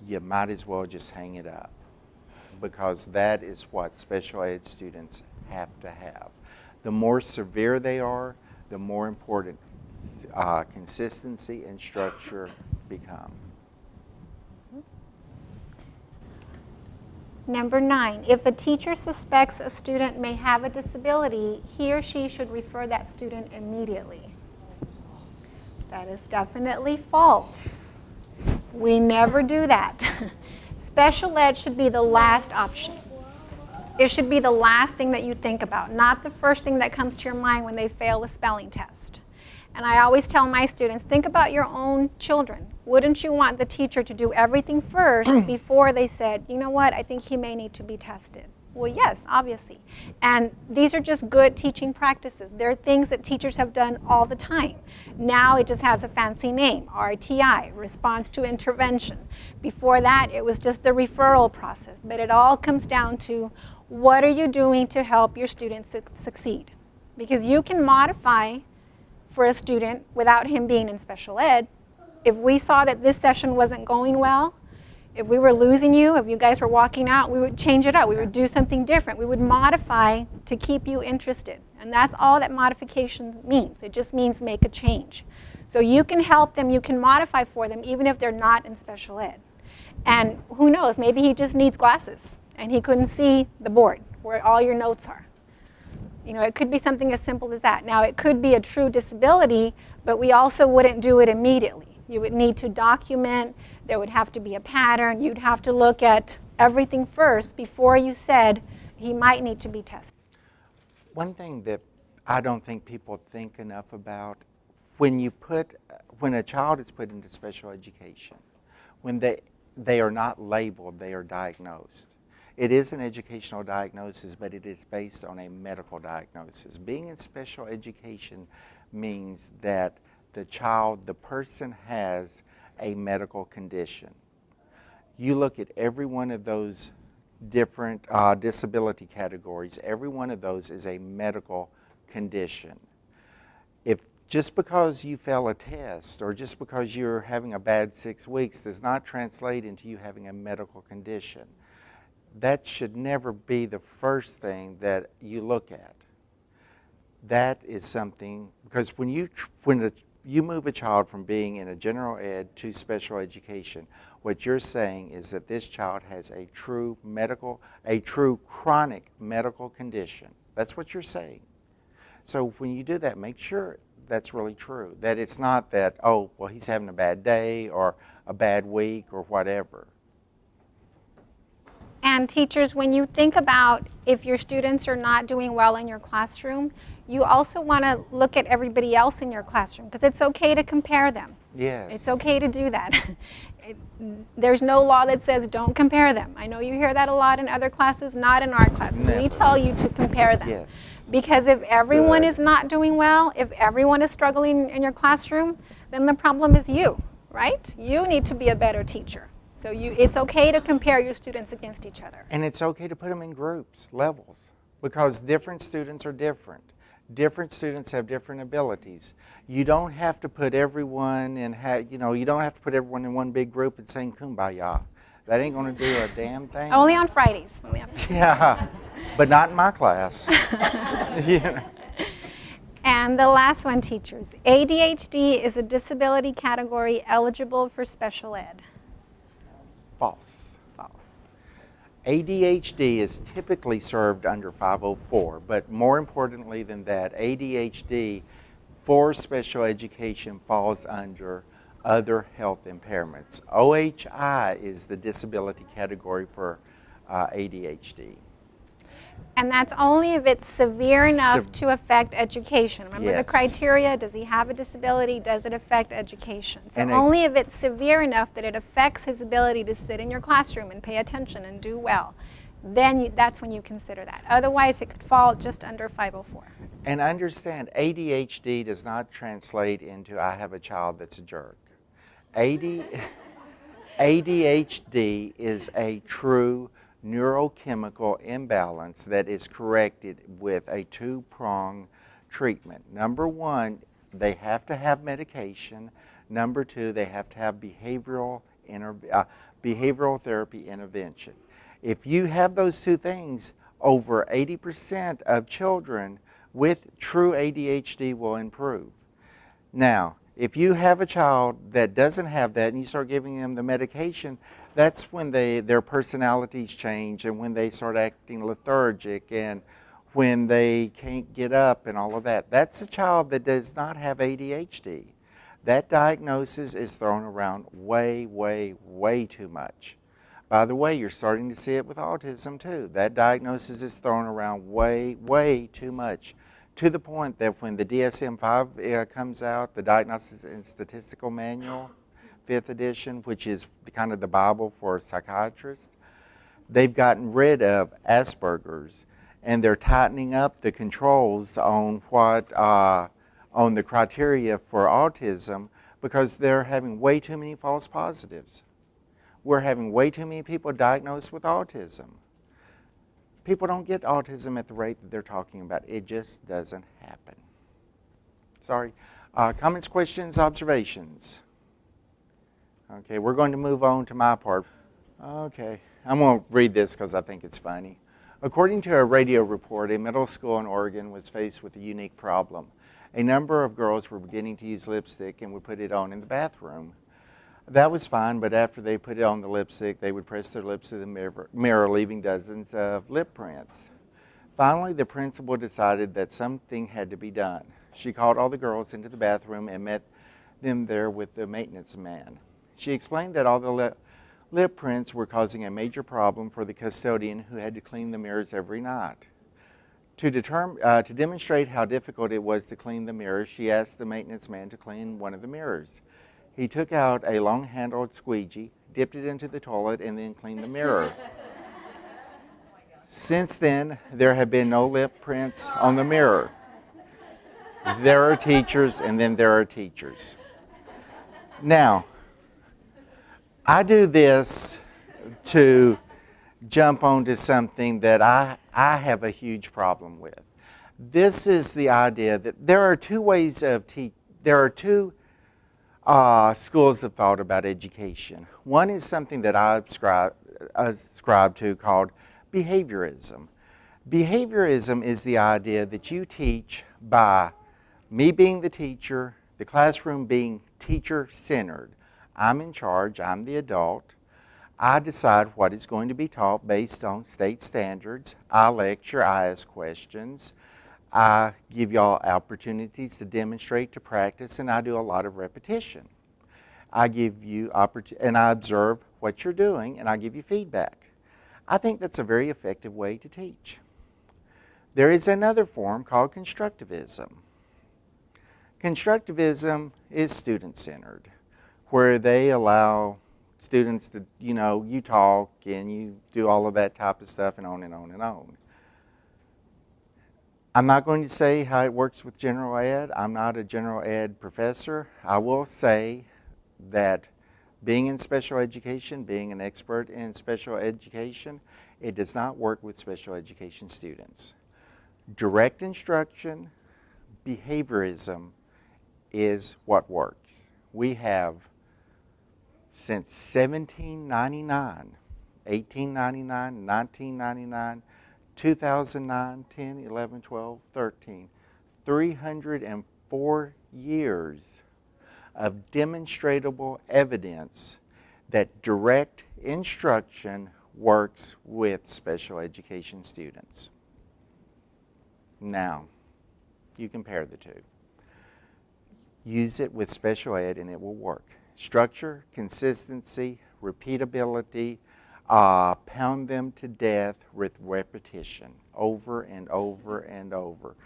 you might as well just hang it up, because that is what special ed students have to have. The more severe they are, the more important consistency and structure become. Number 9, if a teacher suspects a student may have a disability, he or she should refer that student immediately. That is definitely false. We never do that. Special ed should be the last option. It should be the last thing that you think about, not the first thing that comes to your mind when they fail a spelling test. And I always tell my students, think about your own children. Wouldn't you want the teacher to do everything first before they said, you know what, I think he may need to be tested? Well, yes, obviously. And these are just good teaching practices. They're things that teachers have done all the time. Now it just has a fancy name, RTI, response to intervention. Before that, it was just the referral process. But it all comes down to, what are you doing to help your students succeed? Because you can modify for a student without him being in special ed. If we saw that this session wasn't going well, if we were losing you, if you guys were walking out, we would change it up. We would do something different. We would modify to keep you interested. And that's all that modification means. It just means make a change. So you can help them, you can modify for them, even if they're not in special ed. And who knows, maybe he just needs glasses and he couldn't see the board where all your notes are. You know, it could be something as simple as that. Now, it could be a true disability, but we also wouldn't do it immediately. You would need to document. There would have to be a pattern. You'd have to look at everything first before you said he might need to be tested. One thing that I don't think people think enough about, when a child is put into special education, when they are not labeled, they are diagnosed. It is an educational diagnosis, but it is based on a medical diagnosis. Being in special education means that the person has a medical condition. You look at every one of those different disability categories, every one of those is a medical condition. If just because you fail a test or just because you're having a bad 6 weeks does not translate into you having a medical condition. That should never be the first thing that you look at. That is something, because when you move a child from being in a general ed to special education, what you're saying is that this child has a true chronic medical condition. That's what you're saying. So when you do that, make sure that's really true. That it's not that, oh, well, he's having a bad day or a bad week or whatever. And teachers, when you think about if your students are not doing well in your classroom, you also want to look at everybody else in your classroom, because it's okay to compare them. Yes. It's okay to do that. There's no law that says don't compare them. I know you hear that a lot in other classes, not in our classes. Never. We tell you to compare them. Yes. Because if everyone Good. is not doing well, if everyone is struggling in your classroom, then the problem is you, right? You need to be a better teacher. So it's okay to compare your students against each other. And it's okay to put them in groups, levels, because different students are different. Different students have different abilities. You don't have to put everyone in, you don't have to put everyone in one big group and sing Kumbaya. That ain't going to do a damn thing. Only on Fridays. Yeah, but not in my class. Yeah. And the last one, teachers. ADHD is a disability category eligible for special ed. False. False. ADHD is typically served under 504, but more importantly than that, ADHD for special education falls under other health impairments. OHI is the disability category for ADHD. And that's only if it's severe enough to affect education. Remember the Yes. criteria? Does he have a disability? Does it affect education? So And only if it's severe enough that it affects his ability to sit in your classroom and pay attention and do well, then that's when you consider that. Otherwise, it could fall just under 504. And understand, ADHD does not translate into I have a child that's a jerk. ADHD is a true neurochemical imbalance that is corrected with a two-pronged treatment. Number one, they have to have medication. Number two, they have to have behavioral therapy intervention. If you have those two things, over 80% of children with true ADHD will improve. Now, if you have a child that doesn't have that and you start giving them the medication, that's when their personalities change and when they start acting lethargic and when they can't get up and all of that. That's a child that does not have ADHD. That diagnosis is thrown around way, way, way too much. By the way, you're starting to see it with autism too. That diagnosis is thrown around way, way too much, to the point that when the DSM-5 comes out, the Diagnosis and Statistical Manual, 5th edition, which is kind of the Bible for psychiatrists, they've gotten rid of Asperger's, and they're tightening up the controls on on the criteria for autism because they're having way too many false positives. We're having way too many people diagnosed with autism. People don't get autism at the rate that they're talking about. It just doesn't happen. Sorry. Comments, questions, observations? Okay, we're going to move on to my part. Okay, I'm going to read this because I think it's funny. According to a radio report, a middle school in Oregon was faced with a unique problem. A number of girls were beginning to use lipstick and would put it on in the bathroom. That was fine, but after they put it on the lipstick, they would press their lips to the mirror, leaving dozens of lip prints. Finally, the principal decided that something had to be done. She called all the girls into the bathroom and met them there with the maintenance man. She explained that all the lip prints were causing a major problem for the custodian who had to clean the mirrors every night. To demonstrate how difficult it was to clean the mirrors, she asked the maintenance man to clean one of the mirrors. He took out a long-handled squeegee, dipped it into the toilet, and then cleaned the mirror. Since then, there have been no lip prints on the mirror. There are teachers, and then there are teachers. Now, I do this to jump onto something that I have a huge problem with. This is the idea that there are two ways of there are two schools of thought about education. One is something that I ascribe to called behaviorism. Behaviorism is the idea that you teach by me being the teacher, the classroom being teacher-centered. I'm in charge, I'm the adult. I decide what is going to be taught based on state standards. I lecture, I ask questions. I give y'all opportunities to demonstrate, to practice, and I do a lot of repetition. I give you and I observe what you're doing, and I give you feedback. I think that's a very effective way to teach. There is another form called constructivism. Constructivism is student-centered, where they allow students to, you talk and you do all of that type of stuff and on and on and on. I'm not going to say how it works with general ed. I'm not a general ed professor. I will say that being in special education, being an expert in special education, it does not work with special education students. Direct instruction, behaviorism is what works. We have, since 1799, 1899, 1999, 2009, 10, 11, 12, 13, 304 years of demonstrable evidence that direct instruction works with special education students. Now, you compare the two. use it with special ed and it will work. Structure, consistency, repeatability, pound them to death with repetition over and over and over.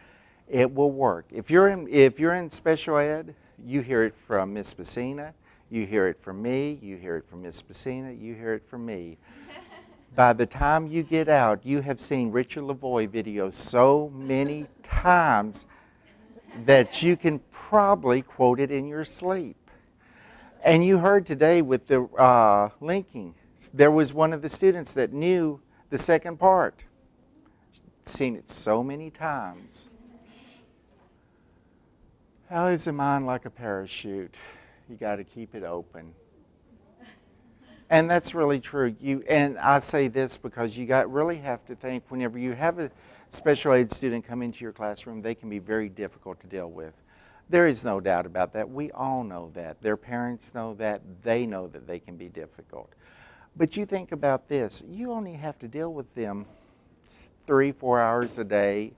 It will work. If you're in special ed, you hear it from Ms. Pecina, you hear it from me, you hear it from Ms. Pecina, you hear it from me. By the time you get out, you have seen Richard Lavoie videos so many times that you can probably quote it in your sleep. And you heard today with the linking, there was one of the students that knew the second part. Seen it so many times. How is a mind like a parachute? You got to keep it open. And that's really true. And I say this because you really have to think whenever you have a special ed student come into your classroom, they can be very difficult to deal with. There is no doubt about that. We all know that. Their parents know that. They know that they can be difficult. But you think about this. You only have to deal with them 3-4 hours a day,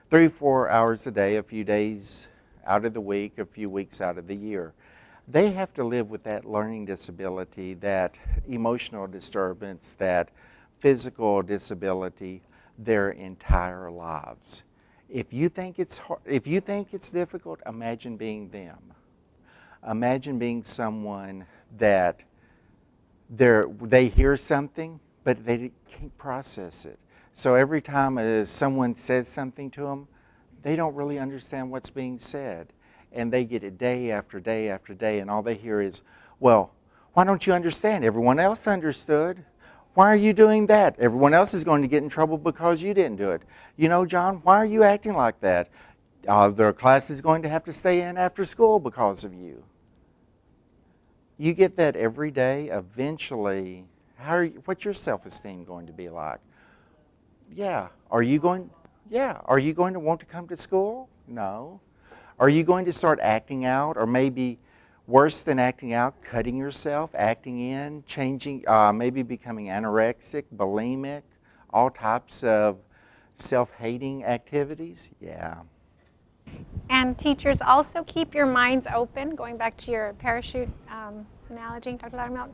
3-4 hours a day, a few days out of the week, a few weeks out of the year. They have to live with that learning disability, that emotional disturbance, that physical disability their entire lives. If you think it's hard, if you think it's difficult, imagine being them. Imagine being someone that they hear something, but they can't process it. So every time someone says something to them, they don't really understand what's being said. And they get it day after day after day, and all they hear is, well, why don't you understand? Everyone else understood. Why are you doing that? Everyone else is going to get in trouble because you didn't do it. You know, John, why are you acting like that? Their class is going to have to stay in after school because of you. You get that every day. Eventually, what's your self-esteem going to be like? Yeah. Are you going to want to come to school? No. Are you going to start acting out, or maybe worse than acting out, cutting yourself, acting in, changing, maybe becoming anorexic, bulimic, all types of self-hating activities? Yeah. And teachers, also keep your minds open, going back to your parachute analogy, Dr. Lowdermilk.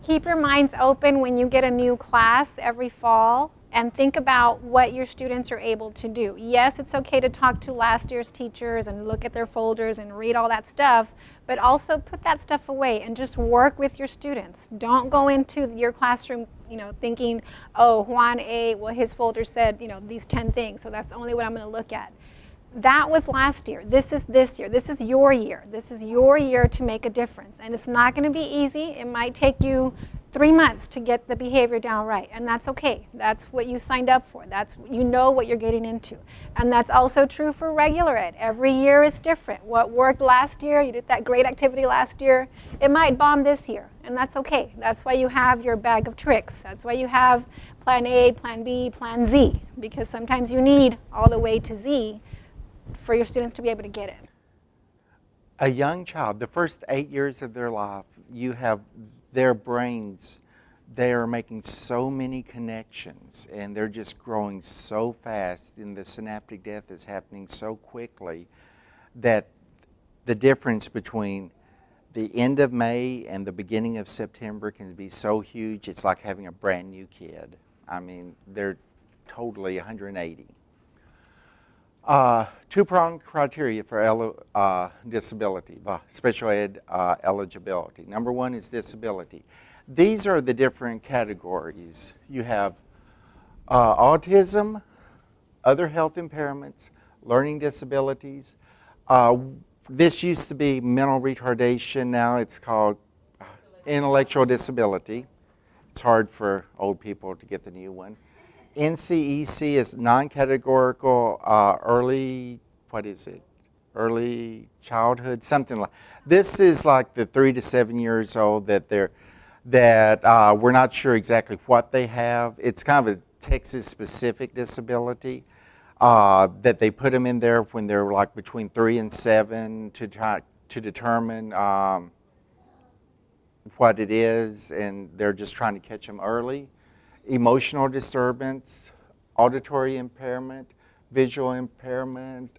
Keep your minds open when you get a new class every fall, and think about what your students are able to do. Yes, it's okay to talk to last year's teachers and look at their folders and read all that stuff, but also put that stuff away and just work with your students. Don't go into your classroom, thinking, oh, Juan A., well, his folder said, these 10 things, so that's only what I'm going to look at. That was last year. This is this year. This is your year. This is your year to make a difference. And it's not going to be easy. It might take you 3 months to get the behavior down right, and that's okay. That's what you signed up for. You know what you're getting into. And that's also true for regular ed. Every year is different. What worked last year, you did that great activity last year, it might bomb this year, and that's okay. That's why you have your bag of tricks. That's why you have plan A, plan B, plan Z, because sometimes you need all the way to Z for your students to be able to get it. A young child, the first 8 years of their life, you have their brains, they are making so many connections, and they're just growing so fast, and the synaptic death is happening so quickly that the difference between the end of May and the beginning of September can be so huge. It's like having a brand new kid. I mean, they're totally 180. Two-pronged criteria for disability, special ed eligibility. Number one is disability. These are the different categories. You have autism, other health impairments, learning disabilities. This used to be mental retardation. Now it's called intellectual disability. It's hard for old people to get the new one. NCEC is non-categorical early childhood, something like. This is like the 3 to 7 years old that we're not sure exactly what they have. It's kind of a Texas-specific disability that they put them in there when they're like between 3 and 7 to determine what it is, and they're just trying to catch them early. Emotional disturbance, auditory impairment, visual impairment,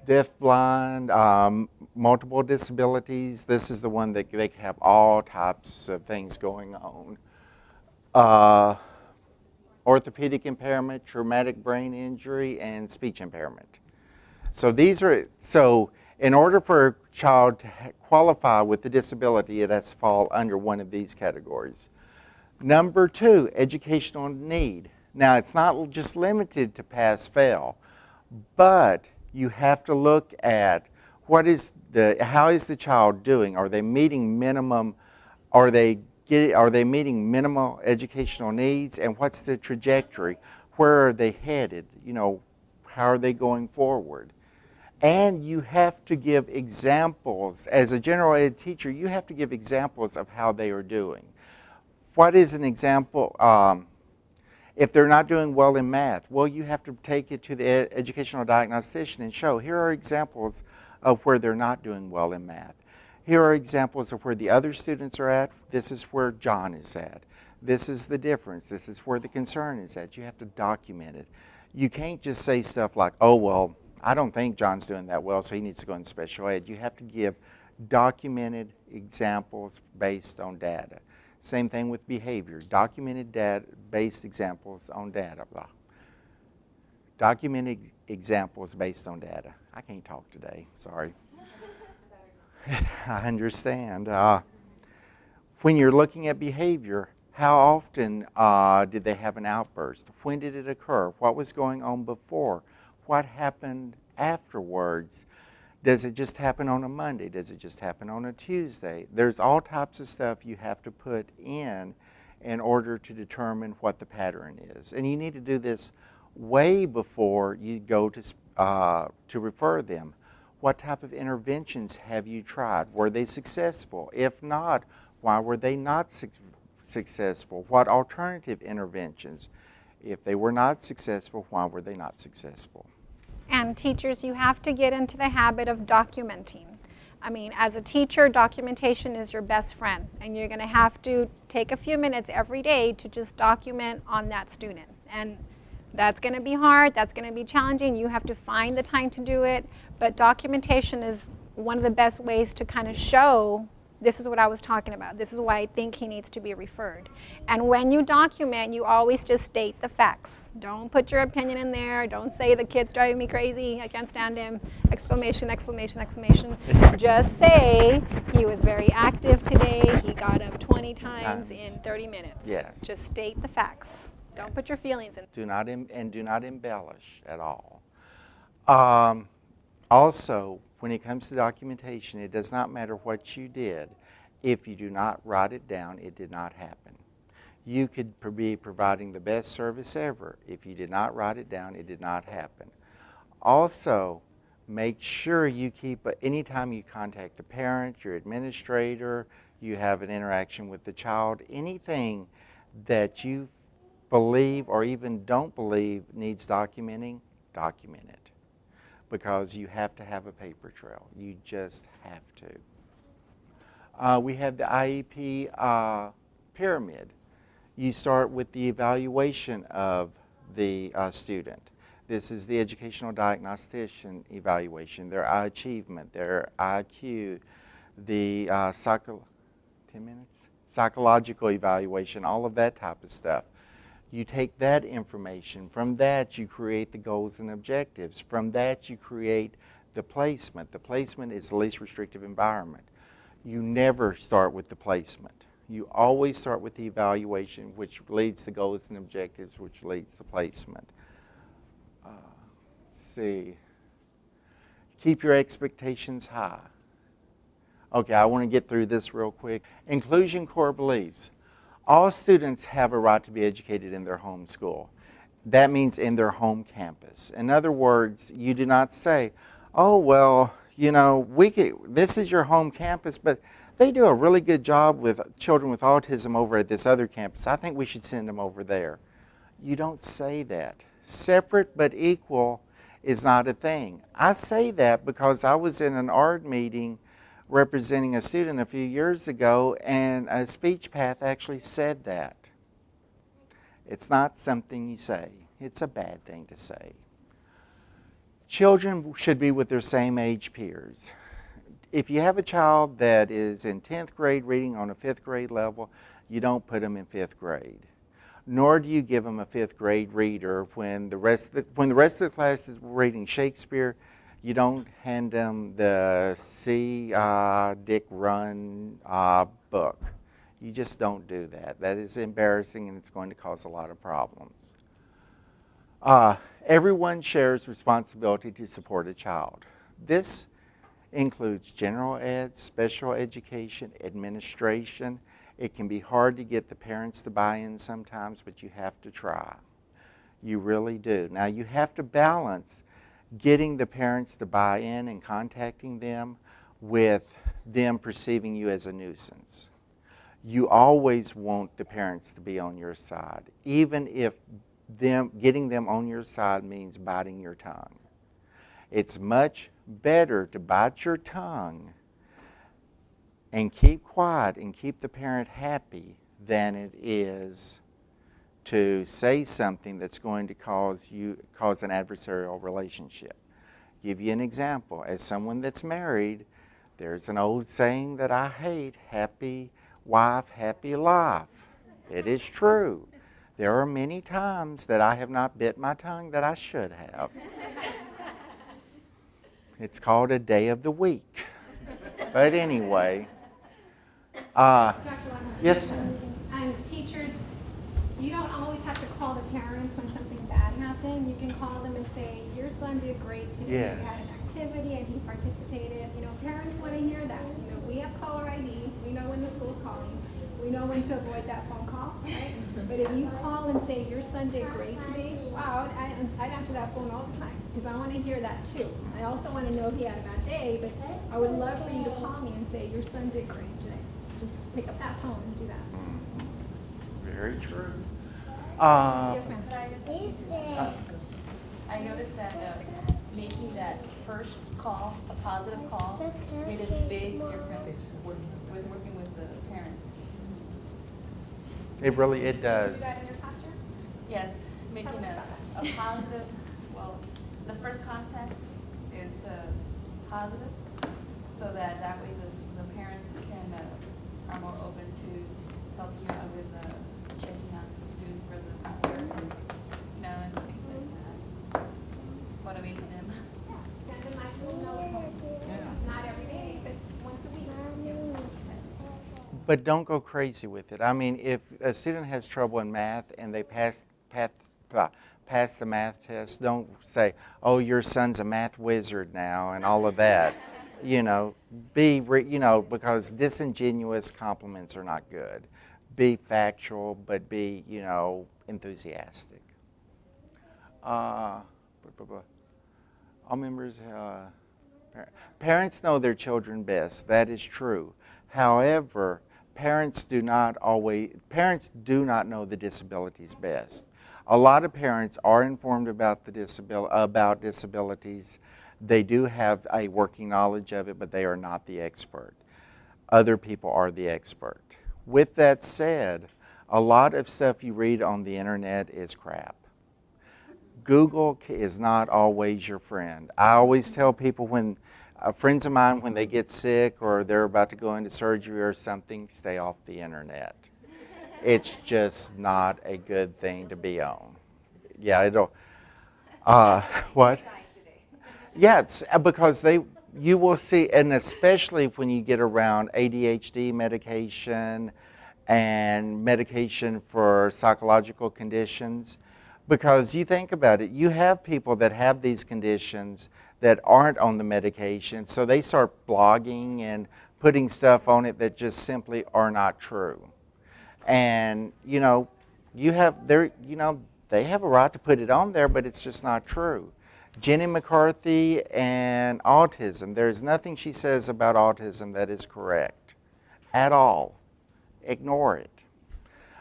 deaf, blind, multiple disabilities. This is the one that they have all types of things going on. Orthopedic impairment, traumatic brain injury, and speech impairment. So in order for a child to qualify with the disability, it has to fall under one of these categories. Number 2, educational need. Now, it's not just limited to pass-fail, but you have to look at how is the child doing? Are they meeting minimum? Are they meeting minimal educational needs? And what's the trajectory? Where are they headed? How are they going forward? And you have to give examples. As a general ed teacher, you have to give examples of how they are doing. What is an example? If they're not doing well in math, well, you have to take it to the educational diagnostician and show, here are examples of where they're not doing well in math. Here are examples of where the other students are at. This is where John is at. This is the difference. This is where the concern is at. You have to document it. You can't just say stuff like, oh, well, I don't think John's doing that well, so he needs to go in special ed. You have to give documented examples based on data. Same thing with behavior. Documented data-based examples on data. Blah. Documented examples based on data. I can't talk today. Sorry. I understand. When you're looking at behavior, how often did they have an outburst? When did it occur? What was going on before? What happened afterwards? Does it just happen on a Monday? Does it just happen on a Tuesday? There's all types of stuff you have to put in order to determine what the pattern is. And you need to do this way before you go to refer them. What type of interventions have you tried? Were they successful? If not, why were they not successful? What alternative interventions? If they were not successful, why were they not successful? And teachers, you have to get into the habit of documenting. I mean, as a teacher, documentation is your best friend, and you're going to have to take a few minutes every day to just document on that student. And that's going to be hard, that's going to be challenging. You have to find the time to do it, but documentation is one of the best ways to kind of show, this is what I was talking about. This is why I think he needs to be referred. And when you document, you always just state the facts. Don't put your opinion in there. Don't say the kid's driving me crazy, I can't stand him, exclamation, exclamation, exclamation. Just say he was very active today. He got up 20 times in 30 minutes. Yes. Just state the facts. Don't put your feelings in. Do not embellish at all. Also, when it comes to documentation, it does not matter what you did. If you do not write it down, it did not happen. You could be providing the best service ever. If you did not write it down, it did not happen. Also, make sure you keep, anytime you contact the parent, your administrator, you have an interaction with the child, anything that you believe or even don't believe needs documenting, document it. Because you have to have a paper trail. You just have to. We have the IEP pyramid. You start with the evaluation of the student. This is the educational diagnostician evaluation, their achievement, their IQ, the psychological evaluation, all of that type of stuff. You take that information. From that, you create the goals and objectives. From that, you create the placement. The placement is the least restrictive environment. You never start with the placement. You always start with the evaluation, which leads to goals and objectives, which leads to placement. Let's see. Keep your expectations high. Okay, I want to get through this real quick. Inclusion core beliefs. All students have a right to be educated in their home school. That means in their home campus. In other words, you do not say, oh, well, this is your home campus, but they do a really good job with children with autism over at this other campus. I think we should send them over there. You don't say that. Separate but equal is not a thing. I say that because I was in an ARD meeting representing a student a few years ago, and a speech path actually said that. It's not something you say. It's a bad thing to say. Children should be with their same age peers. If you have a child that is in 10th grade reading on a 5th grade level, you don't put them in 5th grade. Nor do you give them a 5th grade reader when the rest of the class is reading Shakespeare. You don't hand them the See Dick Run book. You just don't do that. That is embarrassing, and it's going to cause a lot of problems. Everyone shares responsibility to support a child. This includes general ed, special education, administration. It can be hard to get the parents to buy in sometimes, but you have to try. You really do. Now, you have to balance getting the parents to buy in and contacting them with them perceiving you as a nuisance. You always want the parents to be on your side, even if getting them on your side means biting your tongue. It's much better to bite your tongue and keep quiet and keep the parent happy than it is to say something that's going to cause an adversarial relationship. Give you an example. As someone that's married, there's an old saying that I hate: happy wife, happy life. It is true. There are many times that I have not bit my tongue that I should have. It's called a day of the week. But anyway, yes, ma'am. And teachers, you don't always have to call the parents when something bad happened. You can call them and say, your son did great today. Yes. He had an activity and he participated. You know, parents want to hear that. You know, we have caller ID. We know when the school's calling. We know when to avoid that phone call, right? But if you call and say, your son did great today, wow, I'd answer that phone all the time because I want to hear that too. I also want to know if he had a bad day, but I would love for you to call me and say, your son did great today. Just pick up that phone and do that. Very true. Yes, ma'am. I noticed that making that first call, a positive call, made a big difference with working with the parents. It does. Do that in your classroom? Yes, making a positive, well, the first contact is positive, so that way the parents are more open to helping you out with checking out the students for the work and and things like that. Motivating them. Yeah, send a nice little note home. Not every day, but once a week. But don't go crazy with it. I mean, if a student has trouble in math and they pass the math test, don't say, oh, your son's a math wizard now and all of that. Because disingenuous compliments are not good. Be factual, but be, enthusiastic. All members, parents know their children best. That is true. However, parents do not know the disabilities best. A lot of parents are informed about disabilities. They do have a working knowledge of it, but they are not the expert. Other people are the expert. With that said, a lot of stuff you read on the internet is crap. Google is not always your friend. I always tell people friends of mine, when they get sick or they're about to go into surgery or something, stay off the internet. It's just not a good thing to be on. Yeah, what? Yeah, it's because you will see, and especially when you get around ADHD medication and medication for psychological conditions, because you think about it, you have people that have these conditions that aren't on the medication, so they start blogging and putting stuff on it that just simply are not true. And they have a right to put it on there, but it's just not true. Jenny McCarthy and autism, there's nothing she says about autism that is correct at all. Ignore it.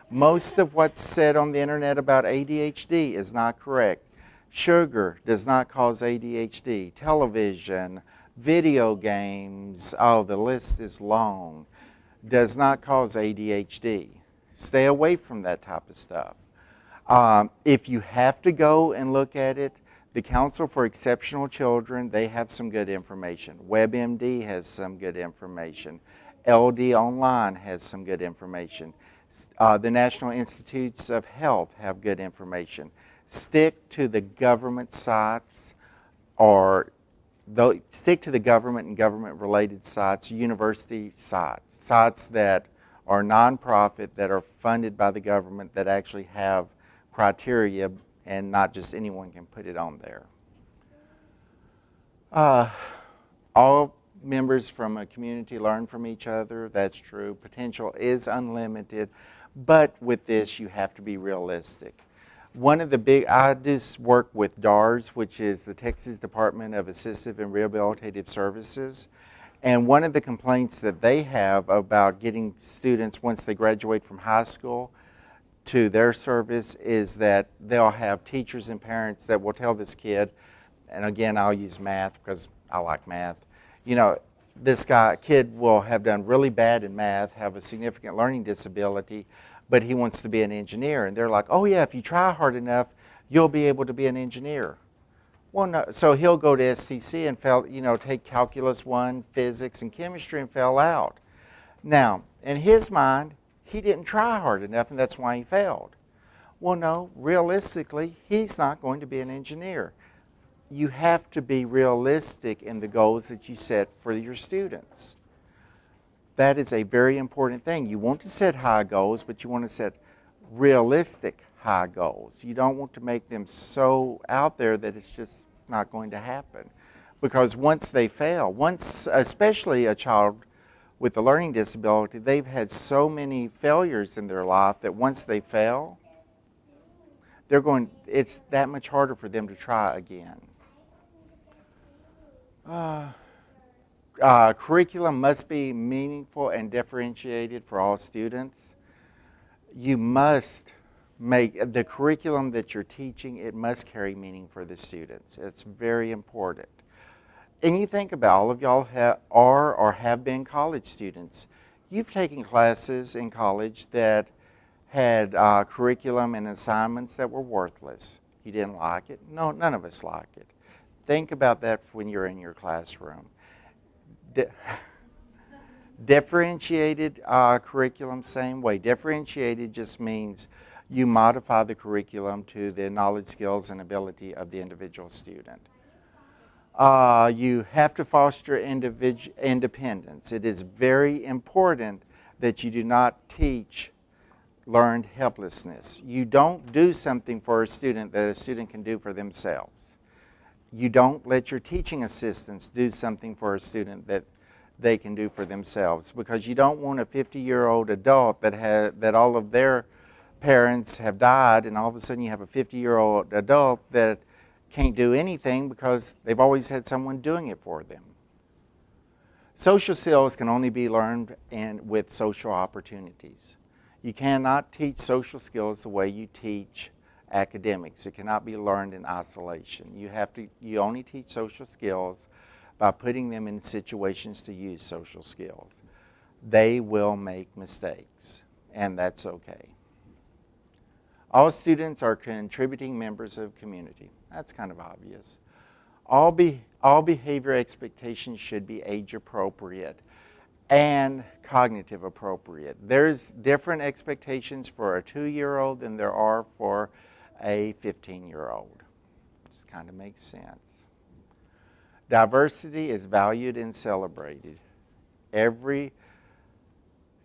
Most of what's said on the internet about ADHD is not correct. Sugar does not cause ADHD. Television, video games, the list is long, does not cause ADHD. Stay away from that type of stuff. If you have to go and look at it, The Council for Exceptional Children, they have some good information. WebMD has some good information. LD Online has some good information. The National Institutes of Health have good information. Stick to the government sites, or stick to the government and government-related sites, university sites, sites that are nonprofit, that are funded by the government, that actually have criteria, and not just anyone can put it on there. All members from a community learn from each other. That's true. Potential is unlimited, but with this, you have to be realistic. I just work with DARS, which is the Texas Department of Assistive and Rehabilitative Services. And one of the complaints that they have about getting students, once they graduate from high school, to their service is that they'll have teachers and parents that will tell this kid, and again, I'll use math because I like math. You know, this kid will have done really bad in math, have a significant learning disability, but he wants to be an engineer. And they're like, oh yeah, if you try hard enough, you'll be able to be an engineer. Well, no, so he'll go to STC and fail, take Calculus 1, Physics, and Chemistry and fail out. Now, in his mind, he didn't try hard enough, and that's why he failed. Well, no, realistically, he's not going to be an engineer. You have to be realistic in the goals that you set for your students. That is a very important thing. You want to set high goals, but you want to set realistic high goals. You don't want to make them so out there that it's just not going to happen. Because once they fail, especially a child with a learning disability, they've had so many failures in their life that once they fail, it's that much harder for them to try again. Curriculum must be meaningful and differentiated for all students. You must make the curriculum that you're teaching, it must carry meaning for the students. It's very important. And you think about, all of y'all are or have been college students. You've taken classes in college that had curriculum and assignments that were worthless. You didn't like it? No, none of us like it. Think about that when you're in your classroom. Differentiated curriculum, same way. Differentiated just means you modify the curriculum to the knowledge, skills, and ability of the individual student. You have to foster independence. It is very important that you do not teach learned helplessness. You don't do something for a student that a student can do for themselves. You don't let your teaching assistants do something for a student that they can do for themselves, because you don't want a 50-year-old adult that all of their parents have died, and all of a sudden you have a 50-year-old adult that can't do anything because they've always had someone doing it for them. Social skills can only be learned with social opportunities. You cannot teach social skills the way you teach academics. It cannot be learned in isolation. You only teach social skills by putting them in situations to use social skills. They will make mistakes, and that's okay. All students are contributing members of community. That's kind of obvious. All behavior expectations should be age appropriate and cognitive appropriate. There's different expectations for a 2-year-old than there are for a 15-year-old. Just kind of makes sense. Diversity is valued and celebrated.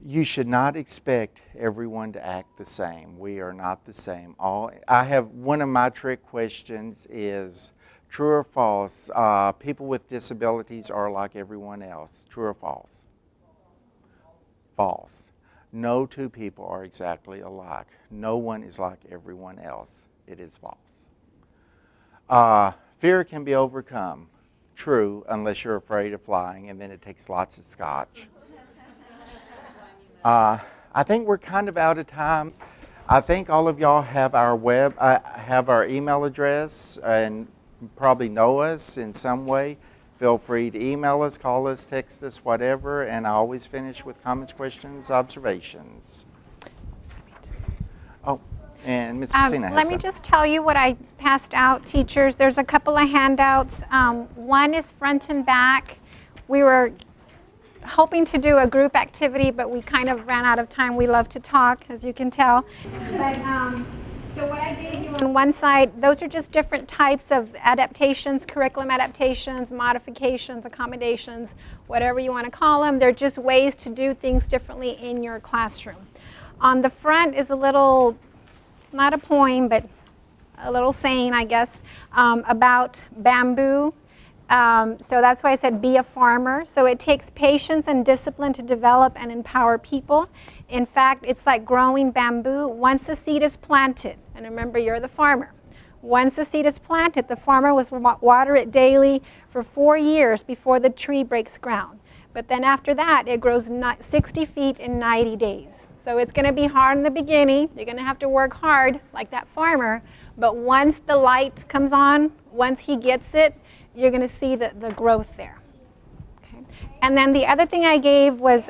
You should not expect everyone to act the same. We are not the same. One of my trick questions is, true or false, people with disabilities are like everyone else. True or false? False. No two people are exactly alike. No one is like everyone else. It is false. Fear can be overcome. True, unless you're afraid of flying, and then it takes lots of scotch. I think we're kind of out of time. I think all of y'all have our email address and probably know us in some way. Feel free to email us, call us, text us, whatever, and I always finish with comments, questions, observations. Oh, And Ms. Pecina has Let me some. just tell you what I passed out, teachers. There's a couple of handouts. One is front and back. We were hoping to do a group activity, but we kind of ran out of time. We love to talk, as you can tell. But, so what I gave you on one side, those are just different types of adaptations, curriculum adaptations, modifications, accommodations, whatever you want to call them. They're just ways to do things differently in your classroom. On the front is a little, not a poem, but a little saying, I guess, about bamboo. So that's why I said be a farmer. So it takes patience and discipline to develop and empower people. In fact, it's like growing bamboo. Once the seed is planted, and remember, you're the farmer. Once the seed is planted, the farmer will water it daily for 4 years before the tree breaks ground. But then after that, it grows 60 feet in 90 days. So it's going to be hard in the beginning. You're going to have to work hard like that farmer. But once the light comes on, once he gets it, you're going to see the growth there. Okay. And then the other thing I gave was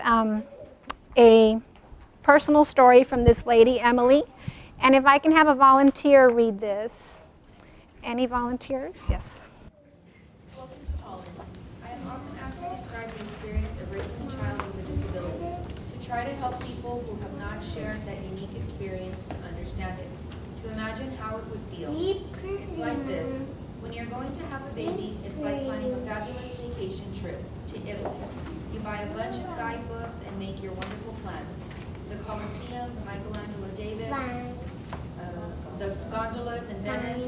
a personal story from this lady, Emily. And if I can have a volunteer read this. Any volunteers? Yes. Welcome to Holland. I am often asked to describe the experience of raising a child with a disability, to try to help people who have not shared that unique experience to understand it, to imagine how it would feel. It's like this. When you're going to have a baby, it's like planning a fabulous vacation trip to Italy. You buy a bunch of guidebooks and make your wonderful plans. The Colosseum, Michelangelo David, the gondolas in Venice.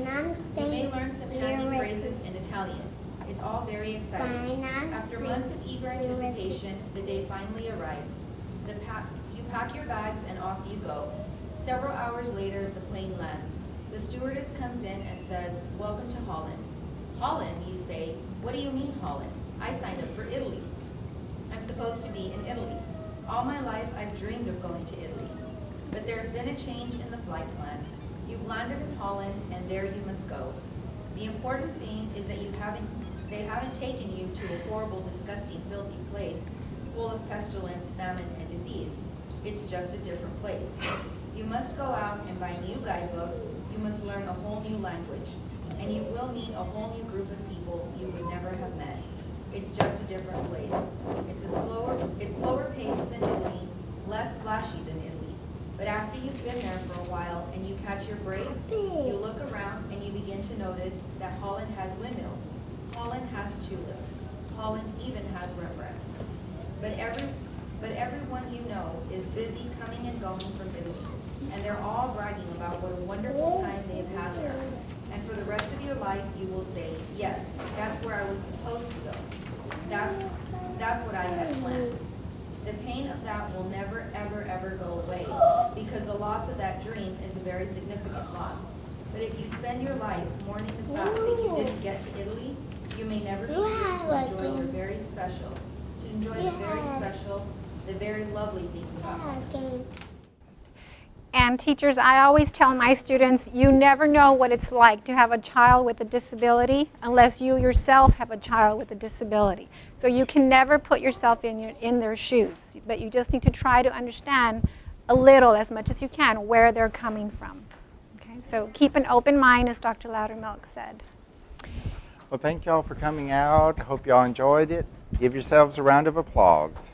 You may learn some handy phrases in Italian. It's all very exciting. After months of eager anticipation, the day finally arrives. You pack your bags and off you go. Several hours later, the plane lands. The stewardess comes in and says, "Welcome to Holland." Holland, you say. What do you mean, Holland? I signed up for Italy. I'm supposed to be in Italy. All my life, I've dreamed of going to Italy. But there's been a change in the flight plan. You've landed in Holland, and there you must go. The important thing is that they haven't taken you to a horrible, disgusting, filthy place full of pestilence, famine, and disease. It's just a different place. You must go out and buy new guidebooks. You must learn a whole new language. And you will meet a whole new group of people you would never have met. It's just a different place. It's slower paced than Italy, less flashy than Italy. But after you've been there for a while and you catch your break, you look around and you begin to notice that Holland has windmills. Holland has tulips. Holland even has Rembrandts. But everyone you know is busy coming and going from Italy. And they're all bragging about what a wonderful time they've had there. And for the rest of your life, you will say, yes, that's where I was supposed to go. That's what I had planned. The pain of that will never, ever, ever go away, because the loss of that dream is a very significant loss. But if you spend your life mourning the fact that you didn't get to Italy, you may never be free to enjoy your very special, the very lovely things about Holland. And teachers, I always tell my students, you never know what it's like to have a child with a disability unless you yourself have a child with a disability. So you can never put yourself in their shoes, but you just need to try to understand a little, as much as you can, where they're coming from. Okay, so keep an open mind, as Dr. Lowdermilk said. Well, thank y'all for coming out. I hope y'all enjoyed it. Give yourselves a round of applause.